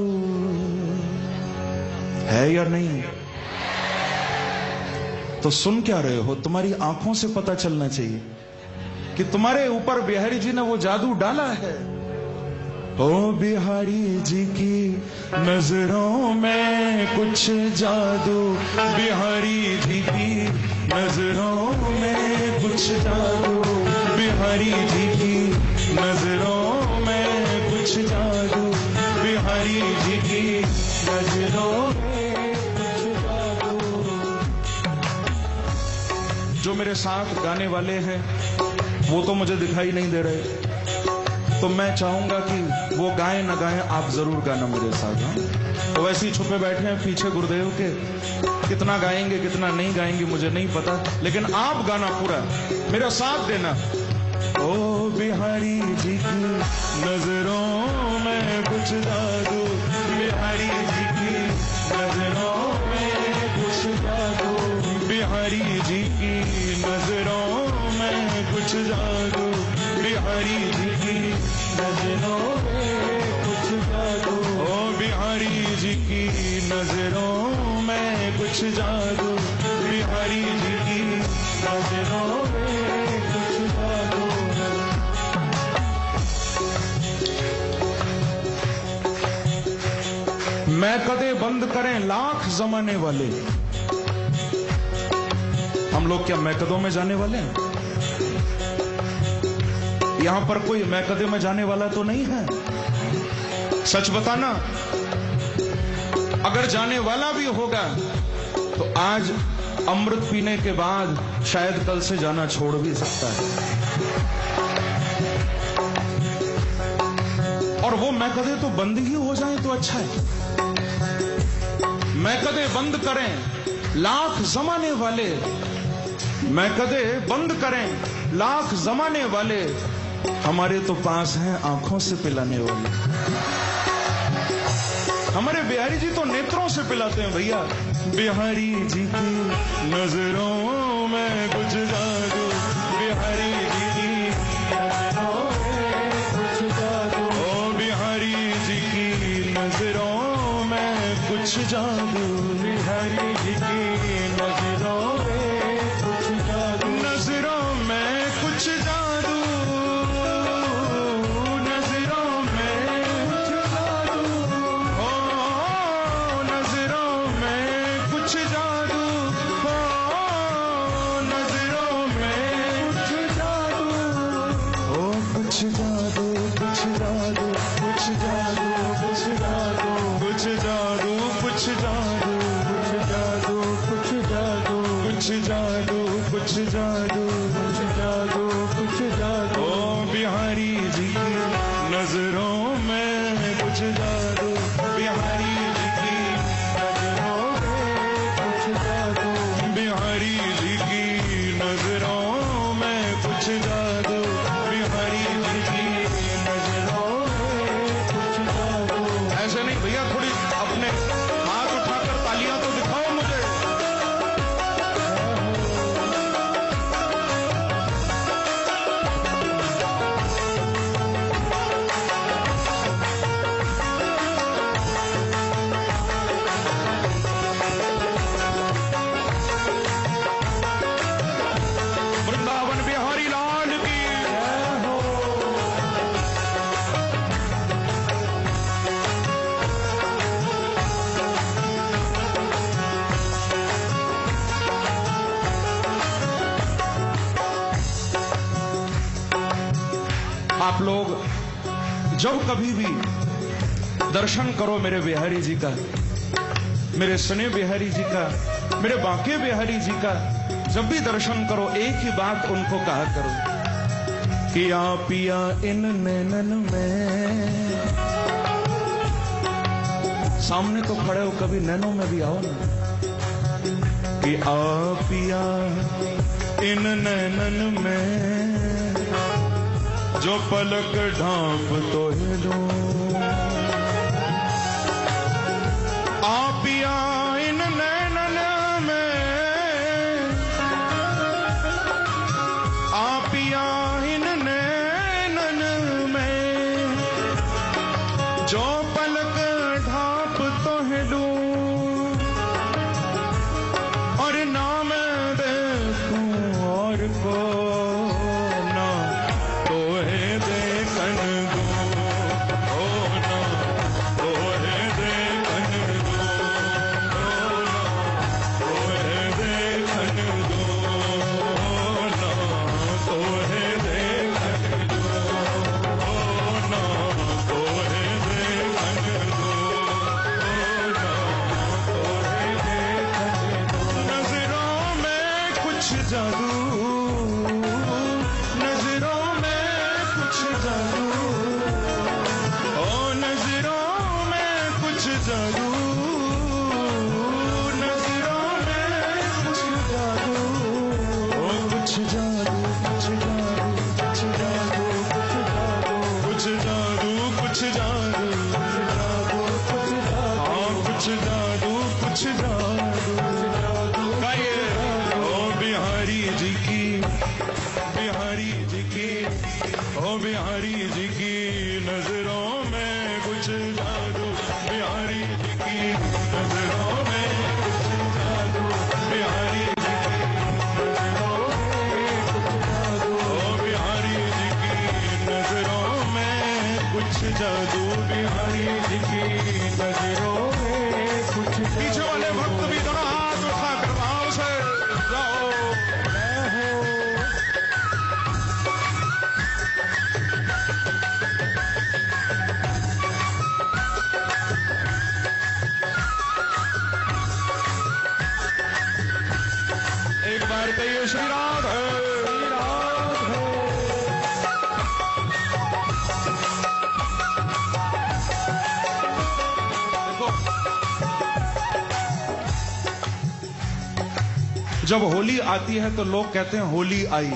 A: है या नहीं? तो सुन क्या रहे हो? तुम्हारी आंखों से पता चलना चाहिए कि तुम्हारे ऊपर बिहारी जी ने वो जादू डाला है। ओ बिहारी जी की नजरों में कुछ जादू, बिहारी जी की नजरों में कुछ जादू, बिहारी जी की नजरों में कुछ जादू, बिहारी जी की नजरों में कुछ जादू। जो मेरे साथ गाने वाले हैं वो तो मुझे दिखाई नहीं दे रहे, तो मैं चाहूंगा कि वो गाएं ना गाएं, आप जरूर गाना मेरे साथ। तो वैसे ही छुपे बैठे हैं पीछे गुरुदेव के, कितना गाएंगे कितना नहीं गाएंगे मुझे नहीं पता, लेकिन आप गाना पूरा, मेरा साथ देना। ओ बिहारी जी की नजरों में कुछ जादू, बिहारी जी की नजरों में कुछ जादू, बिहारी जी की नजरों में कुछ जादू, बिहारी जी की नजरों में कुछ जादू। ओ बिहारी जी की नजरों में कुछ जादू, बिहारी जी की नजरों में कुछ जादू। मैं कदे बंद करें लाख जमाने वाले। हम लोग क्या मैकदों में जाने वाले हैं? यहां पर कोई मैकदे में जाने वाला तो नहीं है? सच बताना, अगर जाने वाला भी होगा तो आज अमृत पीने के बाद शायद कल से जाना छोड़ भी सकता है। और वो मैकदे तो बंद ही हो जाए तो अच्छा है। मैकदे बंद करें लाख जमाने वाले, मैकदे बंद करें लाख जमाने वाले, हमारे तो पास हैं आंखों से पिलाने वाले। हमारे बिहारी जी तो नेत्रों से पिलाते हैं भैया। बिहारी जी की नजरों में कुछ जादू, बिहारी जी की नजरों में कुछ जादू। ओ बिहारी जी की नजरों में कुछ जादू, बिहारी जी की नजरों में कुछ जादू, नजरों में कुछ जादू, नजरों में कुछ जादू। ओ नजरों में कुछ जादू, ओ नजरों में कुछ जादू। ओ कुछ जादू, कुछ जादू, कुछ जादू, कुछ जादू, कुछ जादू, कुछ जादू, कुछ जादू, कुछ जादू, कुछ जादू, कुछ जादू, कुछ जादू। ओ बिहारी जी की नजरों में कुछ जादू, बिहारी जी की नजरों में कुछ जादू, बिहारी जी की नजरों में कुछ जादू, बिहारी जी की नजरों में कुछ जादू। ऐसे नहीं भैया, थोड़ी अपने हाथ उठाकर तालियां तो दिखाओ मुझे। वृंदावन बिहारी लाल की जय हो। आप लोग जब कभी भी दर्शन करो मेरे बिहारी जी का, मेरे सने बिहारी जी का, मेरे बांके बिहारी जी का जब भी दर्शन करो एक ही बात उनको कहा करो कि आ पिया इन नैनन में। सामने तो खड़े हो, कभी नैनों में भी आओ ना, कि आ पिया इन नैनन में जो पलक ढांप तो हिलो। आ पिया इन नैनन में, आ पिया इन नैनन में जो पलक ढांप तो हिलो। और ना मैं देखूं और को ना तो है देखन दो, ओ ना तो है देखन दो, ओ ना तो है देखन दो, ओ ना तो है देखन दो, ओ ना तो है देखन दो, ओ ना तो है देखन दो। नजरों में कुछ जादू, नजरों में कुछ जादू, ओ नजरों में कुछ जादू, नजरों में कुछ जादू, ओ कुछ जादू, कुछ जादू, कुछ जादू, कुछ जादू, कुछ जादू, कुछ जादू, हाँ कुछ जादू, कुछ जादू। गाइए ओ बिहारी जी की, बिहारी जी की, ओ बिहारी जी की नजरों में कुछ जादू, बिहारी जी की नजरों में कुछ जादू, बिहारी जी की नजरों में कुछ जादू, ओ बिहारी जी की नजरों में कुछ जादू, बिहारी जी की नजरों में कुछ। पीछे वाले भक्त भी दोनों हाथ उठाकर भाव से जाओ। एक बार कहिए श्री राधे, श्री राधे। देखो, जब होली आती है तो लोग कहते हैं होली आई।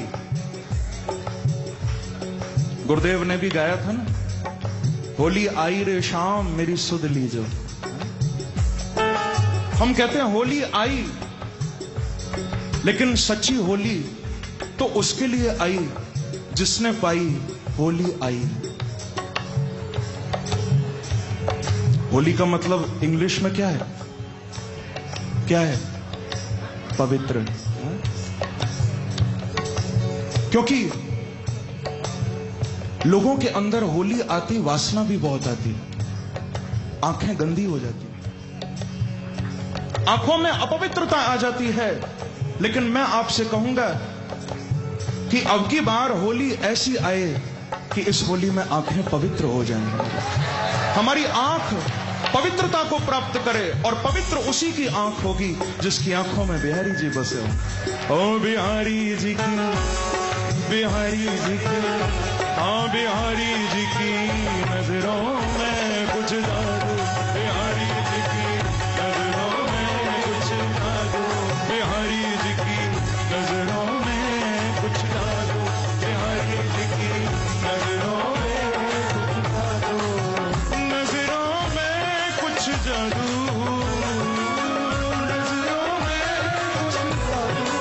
A: गुरुदेव ने भी गाया था ना, होली आई रे शाम मेरी सुध लीजो। हम कहते हैं होली आई, लेकिन सच्ची होली तो उसके लिए आई जिसने पाई होली आई। होली का मतलब इंग्लिश में क्या है? क्या है? पवित्र। क्योंकि लोगों के अंदर होली आती वासना भी बहुत आती, आंखें गंदी हो जाती, आंखों में अपवित्रता आ जाती है। लेकिन मैं आपसे कहूंगा कि अब की बार होली ऐसी आए कि इस होली में आंखें पवित्र हो जाएं। हमारी आंख पवित्रता को प्राप्त करे, और पवित्र उसी की आंख होगी जिसकी आंखों में बिहारी जी बसे हो। ओ बिहारी जी की, बिहारी जी की, हाँ बिहारी जी की नजरों में कुछ जादू, बिहारी जी की नजरों में कुछ जादू, बिहारी जी की नजरों में कुछ जादू, बिहारी जी की नजरों में कुछ जादू, नजरों में कुछ जादू, नजरों में कुछ जादू,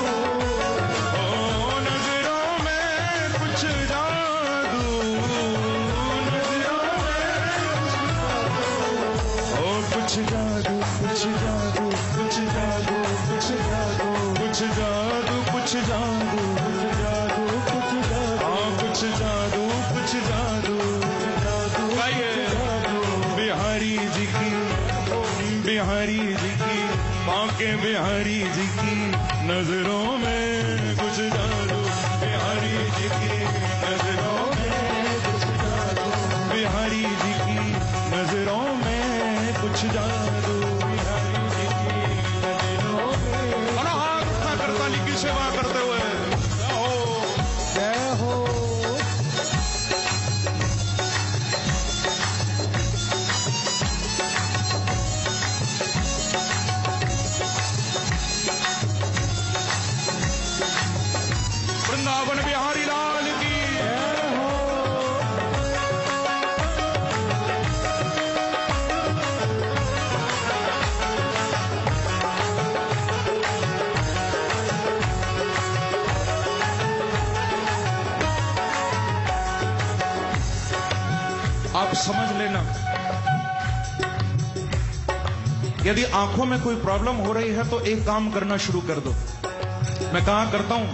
A: ओ नजरों में कुछ जादू, नजरों में ओ कुछ जादू, कुछ जादू, कुछ जादू, कुछ जादू, कुछ जादू, कुछ जादू, कुछ जादू, कुछ जादू, हाँ कुछ जादू, कुछ जादू, जादू। गाइए बिहारी जी की, बिहारी जी की, बांके बिहारी जी की नजरों में कुछ जादू, बिहारी जी की नजरों में कुछ जादू, बिहारी जी की नजरों में कुछ जादू, बिहारी जी समझ लेना, यदि आंखों में कोई प्रॉब्लम हो रही है तो एक काम करना शुरू कर दो। मैं कहा करता हूं,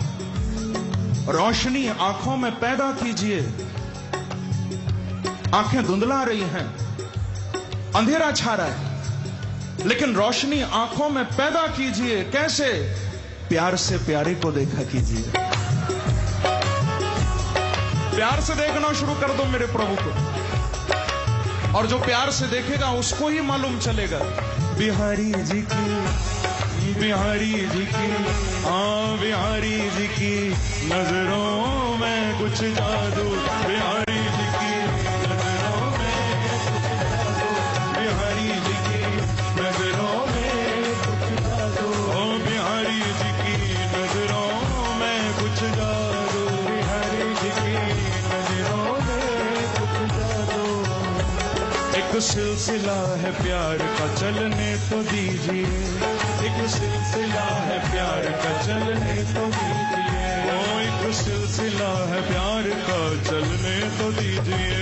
A: रोशनी आंखों में पैदा कीजिए। आंखें धुंधला रही हैं, अंधेरा छा रहा है, लेकिन रोशनी आंखों में पैदा कीजिए। कैसे? प्यार से प्यारे को देखा कीजिए। प्यार से देखना शुरू कर दो मेरे प्रभु को, और जो प्यार से देखेगा उसको ही मालूम चलेगा बिहारी जी की, बिहारी जी की, हाँ बिहारी जी की नजरों में कुछ जादू, बिहारी जी की नजरों में कुछ जादू, बिहारी जी की नजरों में कुछ जादू, ओ बिहारी जी की नजरों में कुछ जादू, बिहारी जी की नजरों में कुछ जादू। एक सिलसिला है प्यार का, चलने तो दीजिए। एक सिलसिला है प्यार का, चलने तो दीजिए। ओ एक सिलसिला है प्यार का, चलने तो दीजिए।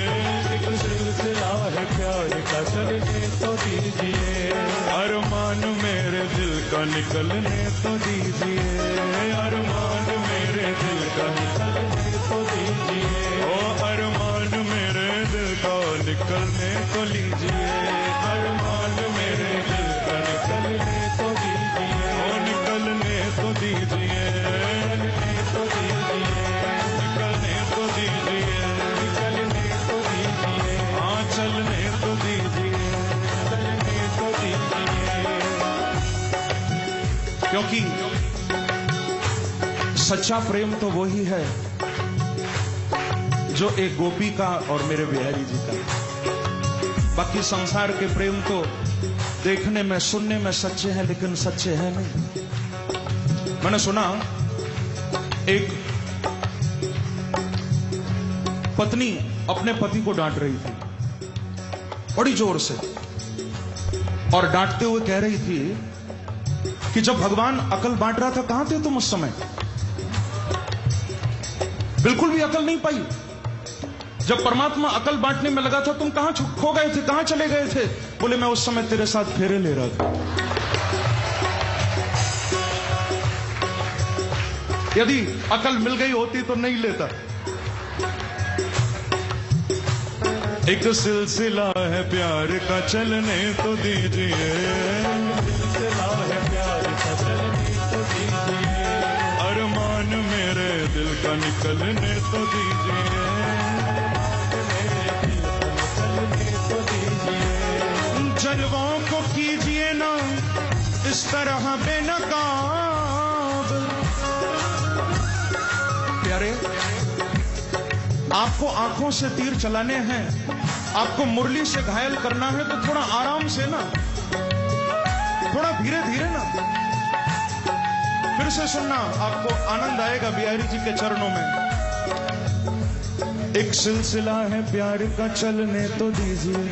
A: एक सिलसिला है प्यार का, चलने तो दीजिए। अरमान मेरे दिल का निकलने तो दीजिए। अरमान मेरे दिल का निकलने तो दीजिए। ओ अरमान मेरे दिल का निकलने तो लीजिए। अरमान मेरे दिल का निकलने तो दीजिए। ओ निकलने तो दीजिए, निकलने तो दीजिए, निकलने तो दीजिए, निकलने तो दीजिए। हाँ चलने तो दीजिए, चलने तो दीजिए। क्योंकि सच्चा प्रेम तो वही है जो एक गोपी का और मेरे बिहारी जी का। बाकी संसार के प्रेम तो देखने में सुनने में सच्चे हैं, लेकिन सच्चे हैं नहीं। मैंने सुना एक पत्नी अपने पति को डांट रही थी बड़ी जोर से, और डांटते हुए कह रही थी कि जब भगवान अकल बांट रहा था कहां थे तुम उस समय? बिल्कुल भी अकल नहीं पाई। जब परमात्मा अकल बांटने में लगा था तुम कहां खो गए थे, कहां चले गए थे? बोले मैं उस समय तेरे साथ फेरे ले रहा था। यदि अकल मिल गई होती तो नहीं लेता। एक सिलसिला है प्यार का, चलने तो दीजिए। सिलसिला है प्यार का, चलने तो दीजिए। अरमान मेरे दिल का निकलने तो दीजिए। जलवों को कीजिए ना इस तरह बेनकाब। प्यारे, आपको आंखों से तीर चलाने हैं, आपको मुरली से घायल करना है तो थोड़ा आराम से ना, थोड़ा धीरे धीरे ना। फिर से सुनना, आपको आनंद आएगा बिहारी जी के चरणों में। एक सिलसिला है प्यार का, चलने तो दीजिए।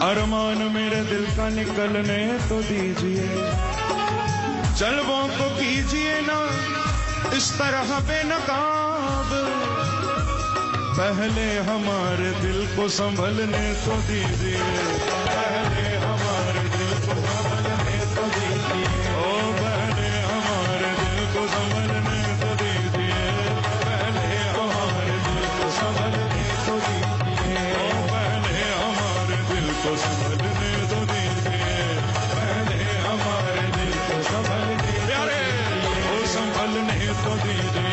A: अरमान मेरे दिल का निकलने तो दीजिए। जलवों को कीजिए ना इस तरह बेनकाब। पहले हमारे दिल को संभलने तो दीजिए। पहले हमारे दिल को संभलने तो दीजिए। ओ पहले हमारे दिल को संभलने तो दीजिए। पहले हमारे दिल को संभलने तो दीजिए। ओ पहले हमारे दिल को संभलने तो दीजिए। पहले हमारे दिल को संभलने, प्यारे ओ संभलने तो दीजिए।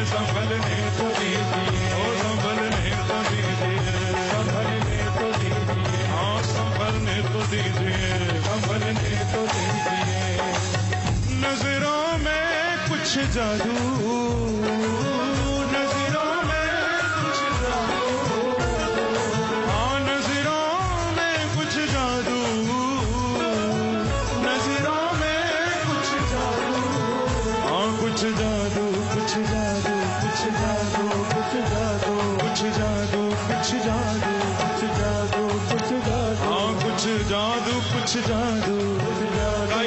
A: संभलने तो दीजिए। ओ संभलने तो दीजिए। संभलने तो दीजिए। हाँ संभलने तो दीजिए। संभलने तो दीजिए। नजरों में कुछ जादू, नजरों में कुछ जादू। हाँ नजरों में कुछ जादू, नजरों में कुछ जादू। हाँ कुछ जादू, कुछ जादू, कुछ जादू, कुछ जादू, कुछ जादू, कुछ जादू, कुछ जादू, कुछ जादू। हाँ कुछ जादू, कुछ जादू, कुछ जादू।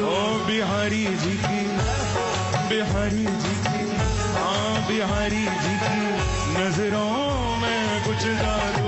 A: ओ बिहारी जी की, बिहारी जी की, हाँ बिहारी जी की नजरों में कुछ जादू।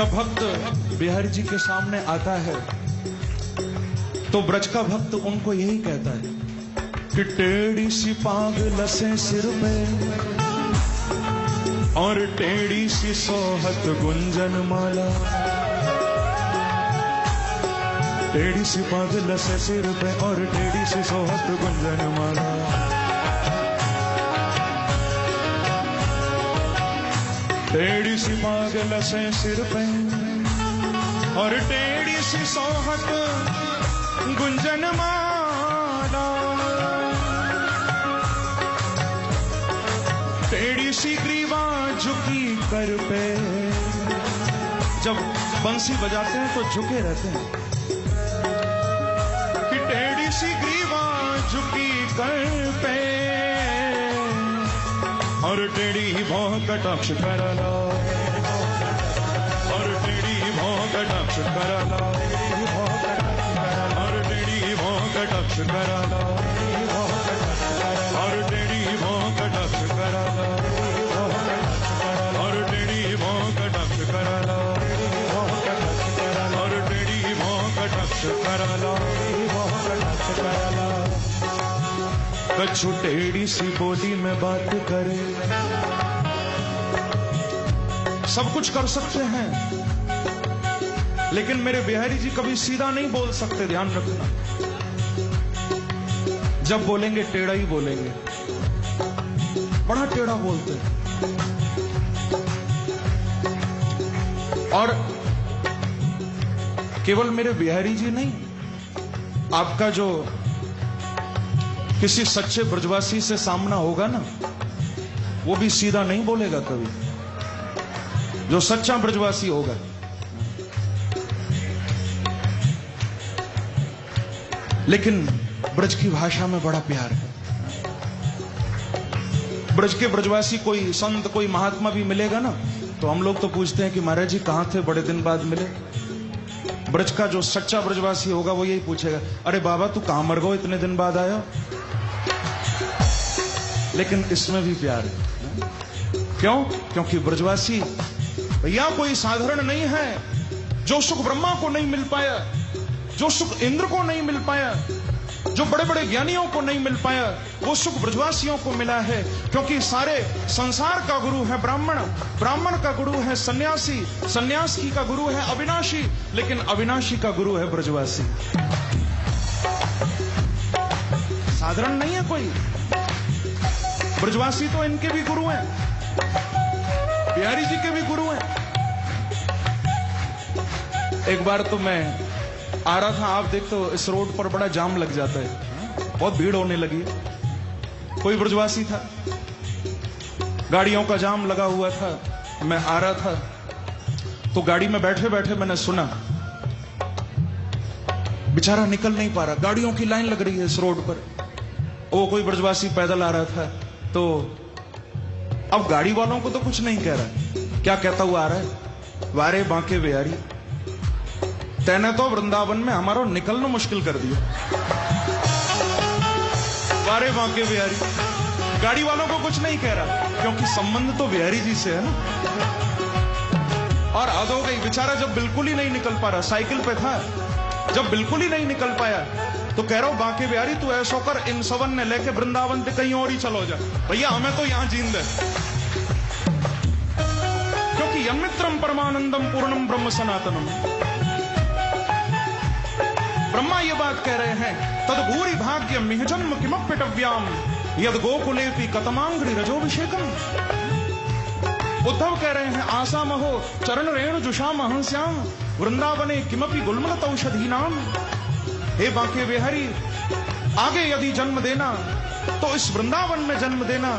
A: जब भक्त बिहारी जी के सामने आता है तो ब्रज का भक्त उनको यही कहता है कि टेढ़ी सी पाग लसे सिर पे और टेढ़ी सी सोहत गुंजन माला। टेढ़ी सी पाग लसे सिर पे और टेढ़ी सी सोहत गुंजन माला। टेढ़ी सी पाग लसे सिर पे और टेढ़ी सी सोहत गुंजन माला। टेढ़ी सी ग्रीवा झुकी कर पे, जब बंसी बजाते हैं तो झुके रहते हैं कि टेढ़ी सी ग्रीवा झुकी कर पे और टेढ़ी भौं कटाक्ष करला। और टेढ़ी भौं कटाक्ष करला। और टेढ़ी भौं कटाक्ष करला। और टेढ़ी भौं कटाक्ष करला। और टेढ़ी भौं कटाक्ष करला। और टेढ़ी भौं कटाक्ष करला। कछु टेढ़ी सी बोली में बात करे। सब कुछ कर सकते हैं लेकिन मेरे बिहारी जी कभी सीधा नहीं बोल सकते, ध्यान रखना। जब बोलेंगे टेढ़ा ही बोलेंगे, बड़ा टेढ़ा बोलते हैं। और केवल मेरे बिहारी जी नहीं, आपका जो किसी सच्चे ब्रजवासी से सामना होगा ना, वो भी सीधा नहीं बोलेगा कभी, जो सच्चा ब्रजवासी होगा। लेकिन ब्रज की भाषा में बड़ा प्यार है। ब्रज के ब्रजवासी कोई संत कोई महात्मा भी मिलेगा ना, तो हम लोग तो पूछते हैं कि महाराज जी कहां थे, बड़े दिन बाद मिले। ब्रज का जो सच्चा ब्रजवासी होगा वो यही पूछेगा, अरे बाबा तू कहां मर गो, इतने दिन बाद आया। लेकिन इसमें भी प्यार है। क्यों? क्योंकि ब्रजवासी भैया कोई साधारण नहीं है। जो सुख ब्रह्मा को नहीं मिल पाया, जो सुख इंद्र को नहीं मिल पाया, जो बड़े बड़े ज्ञानियों को नहीं मिल पाया, वो सुख ब्रजवासियों को मिला है। क्योंकि सारे संसार का गुरु है ब्राह्मण, ब्राह्मण का गुरु है सन्यासी, सन्यासी का गुरु है अविनाशी, लेकिन अविनाशी का गुरु है ब्रजवासी। साधारण नहीं है कोई। ब्रजवासी तो इनके भी गुरु हैं, बिहारी जी के भी गुरु हैं। एक बार तो मैं आ रहा था, आप देखते हो इस रोड पर बड़ा जाम लग जाता है, बहुत भीड़ होने लगी। कोई ब्रजवासी था, गाड़ियों का जाम लगा हुआ था, मैं आ रहा था तो गाड़ी में बैठे बैठे मैंने सुना, बेचारा निकल नहीं पा रहा, गाड़ियों की लाइन लग रही है इस रोड पर। वो कोई ब्रजवासी पैदल आ रहा था, तो अब गाड़ी वालों को तो कुछ नहीं कह रहा, क्या कहता हुआ आ रहा है, वारे बांके बिहारी तैने तो वृंदावन में हमारा निकलना मुश्किल कर दिया। वारे बांके बिहारी, गाड़ी वालों को कुछ नहीं कह रहा, क्योंकि संबंध तो बिहारी जी से है ना। और हद हो गई, बेचारा जब बिल्कुल ही नहीं निकल पा रहा, साइकिल पे था, जब बिल्कुल ही नहीं निकल पाया तो कह रहा हूं बांके बिहारी तू ऐसा कर, इन सवन ने लेके वृंदावन से कहीं और ही चलो जा, भैया हमें तो यहां जीन दे। क्योंकि यमित्रम परमानंदम पूर्णम ब्रह्म सनातनम, ब्रह्मा ये बात कह रहे हैं, तद भूरि भाग्यम मिह जन्म किमप्यटव्याम यद गोकुलेपि कतमांग्रि रजोभिषेकम। उद्धव कह रहे हैं आशा महो चरण रेणु जुषाम हंस्याम वृंदावने किमपि गुलमलत औषधीनाम। हे बांके बिहारी, आगे यदि जन्म देना तो इस वृंदावन में जन्म देना,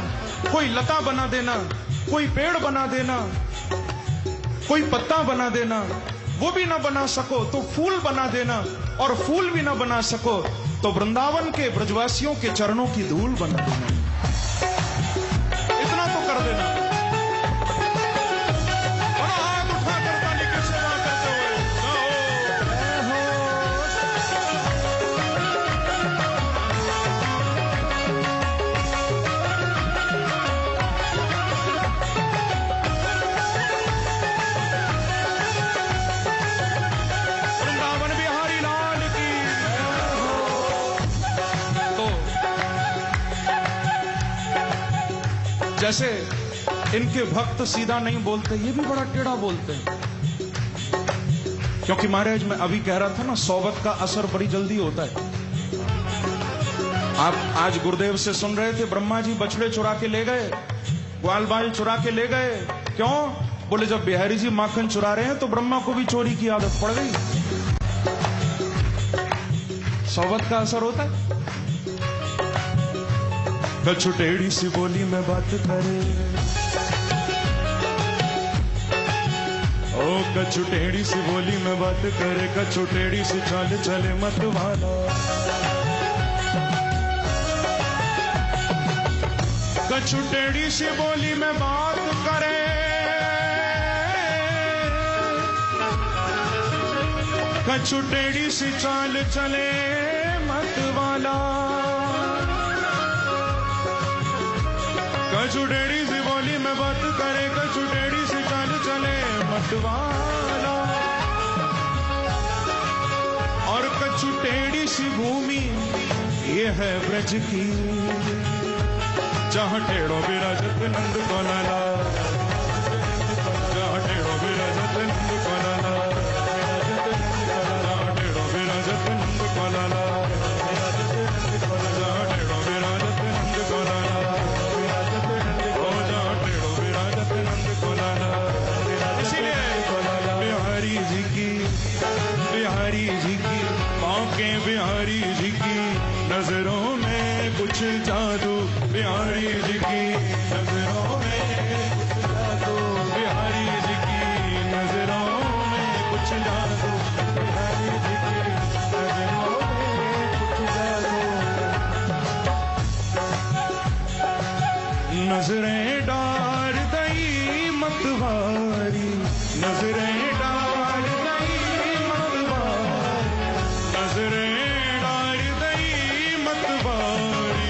A: कोई लता बना देना, कोई पेड़ बना देना, कोई पत्ता बना देना, वो भी ना बना सको तो फूल बना देना, और फूल भी ना बना सको तो वृंदावन के ब्रजवासियों के चरणों की धूल बना देना। इतना तो कर देना। और हाथ उठा करता निकल सेवा करते हुए जैसे इनके भक्त सीधा नहीं बोलते, ये भी बड़ा टेढ़ा बोलते हैं। क्योंकि महाराज मैं अभी कह रहा था ना, सोबत का असर बड़ी जल्दी होता है। आप आज गुरुदेव से सुन रहे थे, ब्रह्मा जी बछड़े चुरा के ले गए, ग्वाल बाल चुरा के ले गए। क्यों? बोले जब बिहारी जी माखन चुरा रहे हैं तो ब्रह्मा को भी चोरी की आदत पड़ गई। सोबत का असर होता है। कछु टेढ़ी सी बोली में बात करे, ओ कछु टेढ़ी सी बोली में बात करे, कछु टेढ़ी सी चाल चले मत वाला। कछु टेढ़ी सी बोली में बात करे, कछु टेढ़ी सी चाल चले मत वाला। कछु टेढ़ी सी बोली में बात करे, कछु टेढ़ी सी चाल चले मत वाला। और कछु टेढ़ी सी भूमि ये है ब्रज की, जहाँ टेढ़ो विराजत नंद को लाला, जहाँ टेढ़ो विराजत नंद को लाला, जहाँ टेढ़ो विराजत नंद को लाला, जहाँ टेढ़ो विराजत नंद को लाला, ओ जहाँ टेढ़ो विराजत नंद को लाला। इसीलिए बिहारी जी की, बिहारी जी की बांके, बिहारी जी की नजरों में कुछ जादू, बिहारी जी की नजरों में कुछ जादू, बिहारी जी की नजरों में कुछ जादू, बिहारी जी की नजरों में कुछ जादू। नजरें डार दई मतवारी, नजरें डार दई मतवारी, नजरें डार दई मतवारी,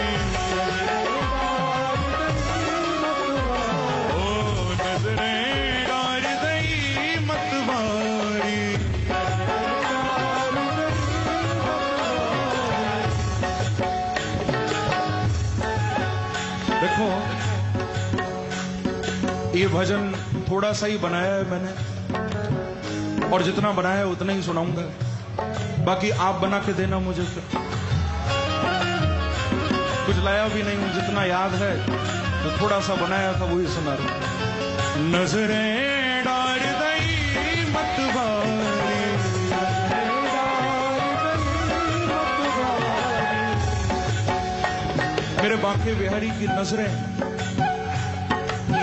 A: ओ नजरें डार दई मतवारी। देखो ये भजन थोड़ा सा ही बनाया है मैंने, और जितना बनाया है उतना ही सुनाऊंगा। बाकी आप बना के देना मुझे, फिर कुछ लाया भी नहीं हूं, जितना याद है तो थोड़ा सा बनाया था वही सुना रहा। नजरें डार दई मतवारी, मेरे बांके बिहारी की नजरें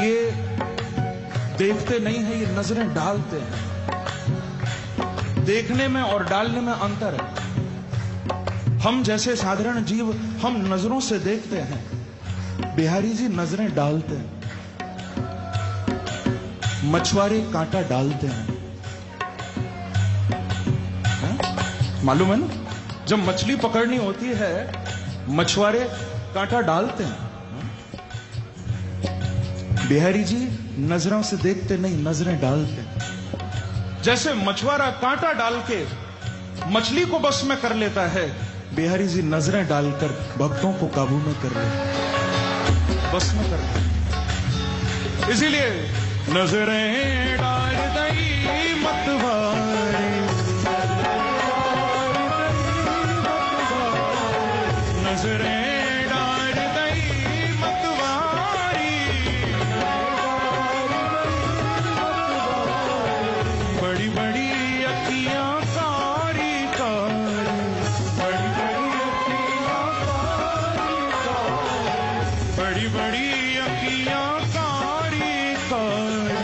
A: ये देखते नहीं है, ये नजरें डालते हैं। देखने में और डालने में अंतर है। हम जैसे साधारण जीव हम नजरों से देखते हैं, बिहारी जी नजरें डालते हैं। मछुआरे कांटा डालते हैं, मालूम है ना? जब मछली पकड़नी होती है मछुआरे कांटा डालते हैं। बिहारी जी नजरों से देखते नहीं, नजरें डालते हैं। जैसे मछुआरा कांटा डाल के मछली को बस में कर लेता है, बिहारी जी नजरें डालकर भक्तों को काबू में कर लेते, बस में कर लेते। इसीलिए नजरें डाल दई मतवारी, नजरें डाल दई मतवारी, बड़ी बड़ी अखियां कारी कारी, बड़ी बड़ी अखियां कारी कारी, बड़ी बड़ी अखियां कारी कारी,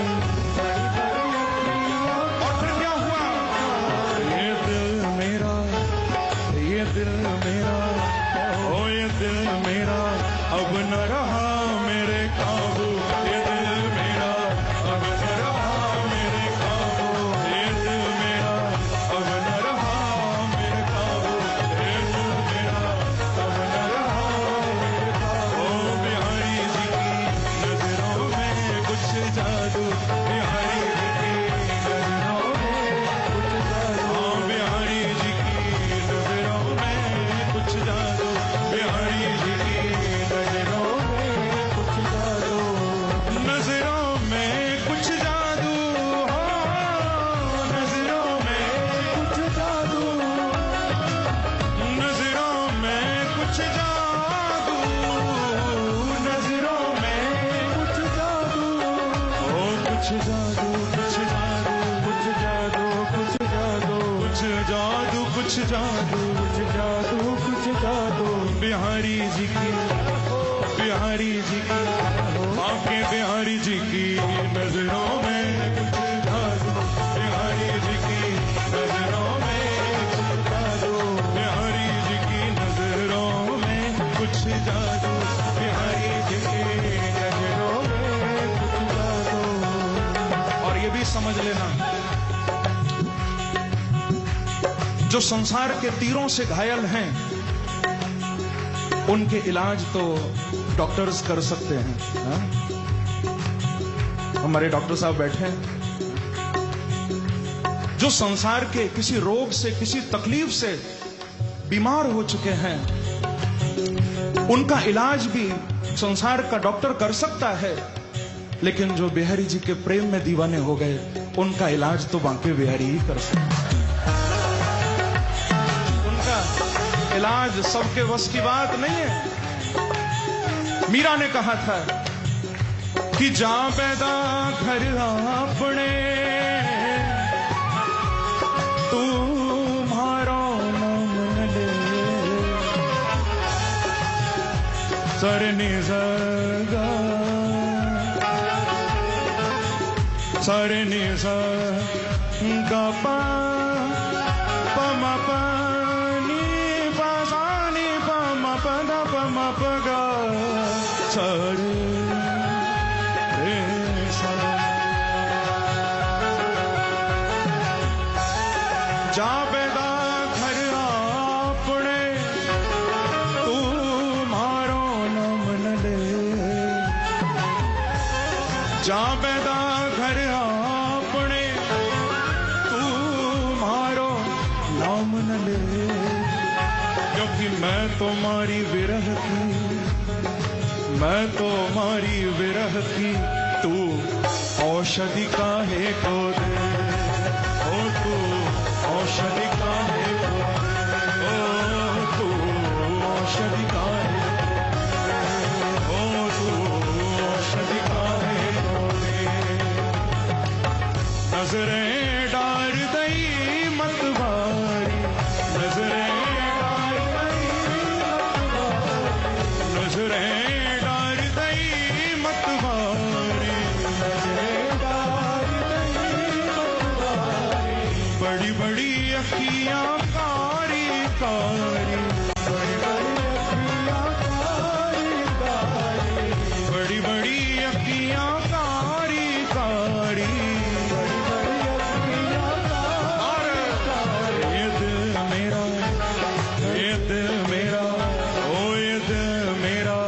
A: जादू कुछ जादू कुछ जादू कुछ जादू बिहारी जी की आपके बिहारी जी की नजरों में कुछ जादू बिहारी जी की नजरों में कुछ जादू बिहारी जी की नजरों में कुछ जादू बिहारी जी की नजरों में कुछ जादू। और ये भी समझ लेना, जो संसार के तीरों से घायल हैं उनके इलाज तो डॉक्टर्स कर सकते हैं। हा? हमारे डॉक्टर साहब बैठे हैं, जो संसार के किसी रोग से किसी तकलीफ से बीमार हो चुके हैं उनका इलाज भी संसार का डॉक्टर कर सकता है, लेकिन जो बिहारी जी के प्रेम में दीवाने हो गए उनका इलाज तो बांके बिहारी ही कर सकते हैं। उनका इलाज सबके बस की बात नहीं है। मीरा ने कहा था कि जा पैदा घर अपने तू मारो नाम न ले सरनी जगा सरनी गा पा पमा पानी पानी पमा पदा पमा पगा सरे रे सा जा पैदा घर अपने तू मारो नाम न ले जा पैदा घर अपने तू मारो नाम न ले, क्योंकि मैं तो मारी विरह की तू औषधि काहे को दे ओ तू औषधि काहे को दे ओ तू औषधि काहे ओ तू औषधि काहे को दे नजरें डार दई मतवारी नजरें डार दई नजरें बड़ी बड़ी अखियां कारी कारी बड़ी बड़ी अखियां कारी कारी बड़ी बड़ी अखियां कारी कारी बड़ी बड़ी अखियां कारी ये दिल मेरा ओ ये दिल मेरा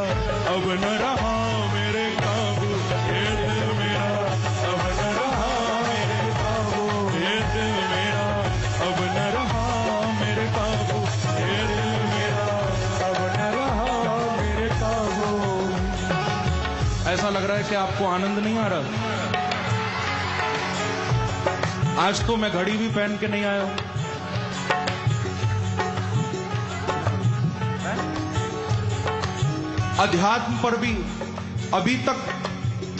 A: अब न रहा मेरे काबू ये दिल मेरा अब न रहा मेरे काबू ये दिल मेरा अब न रहा मेरे काबू ये दिल मेरा अब न रहा मेरे काबू। ऐसा लग रहा है कि आपको आनंद नहीं आ रहा? आज तो मैं घड़ी भी पहन के नहीं आया हूं। अध्यात्म पर भी अभी तक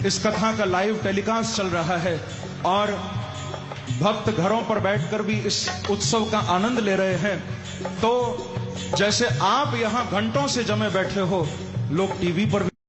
A: इस कथा का लाइव टेलीकास्ट चल रहा है और भक्त घरों पर बैठकर भी इस उत्सव का आनंद ले रहे हैं। तो जैसे आप यहां घंटों से जमे बैठे हो, लोग टीवी पर भी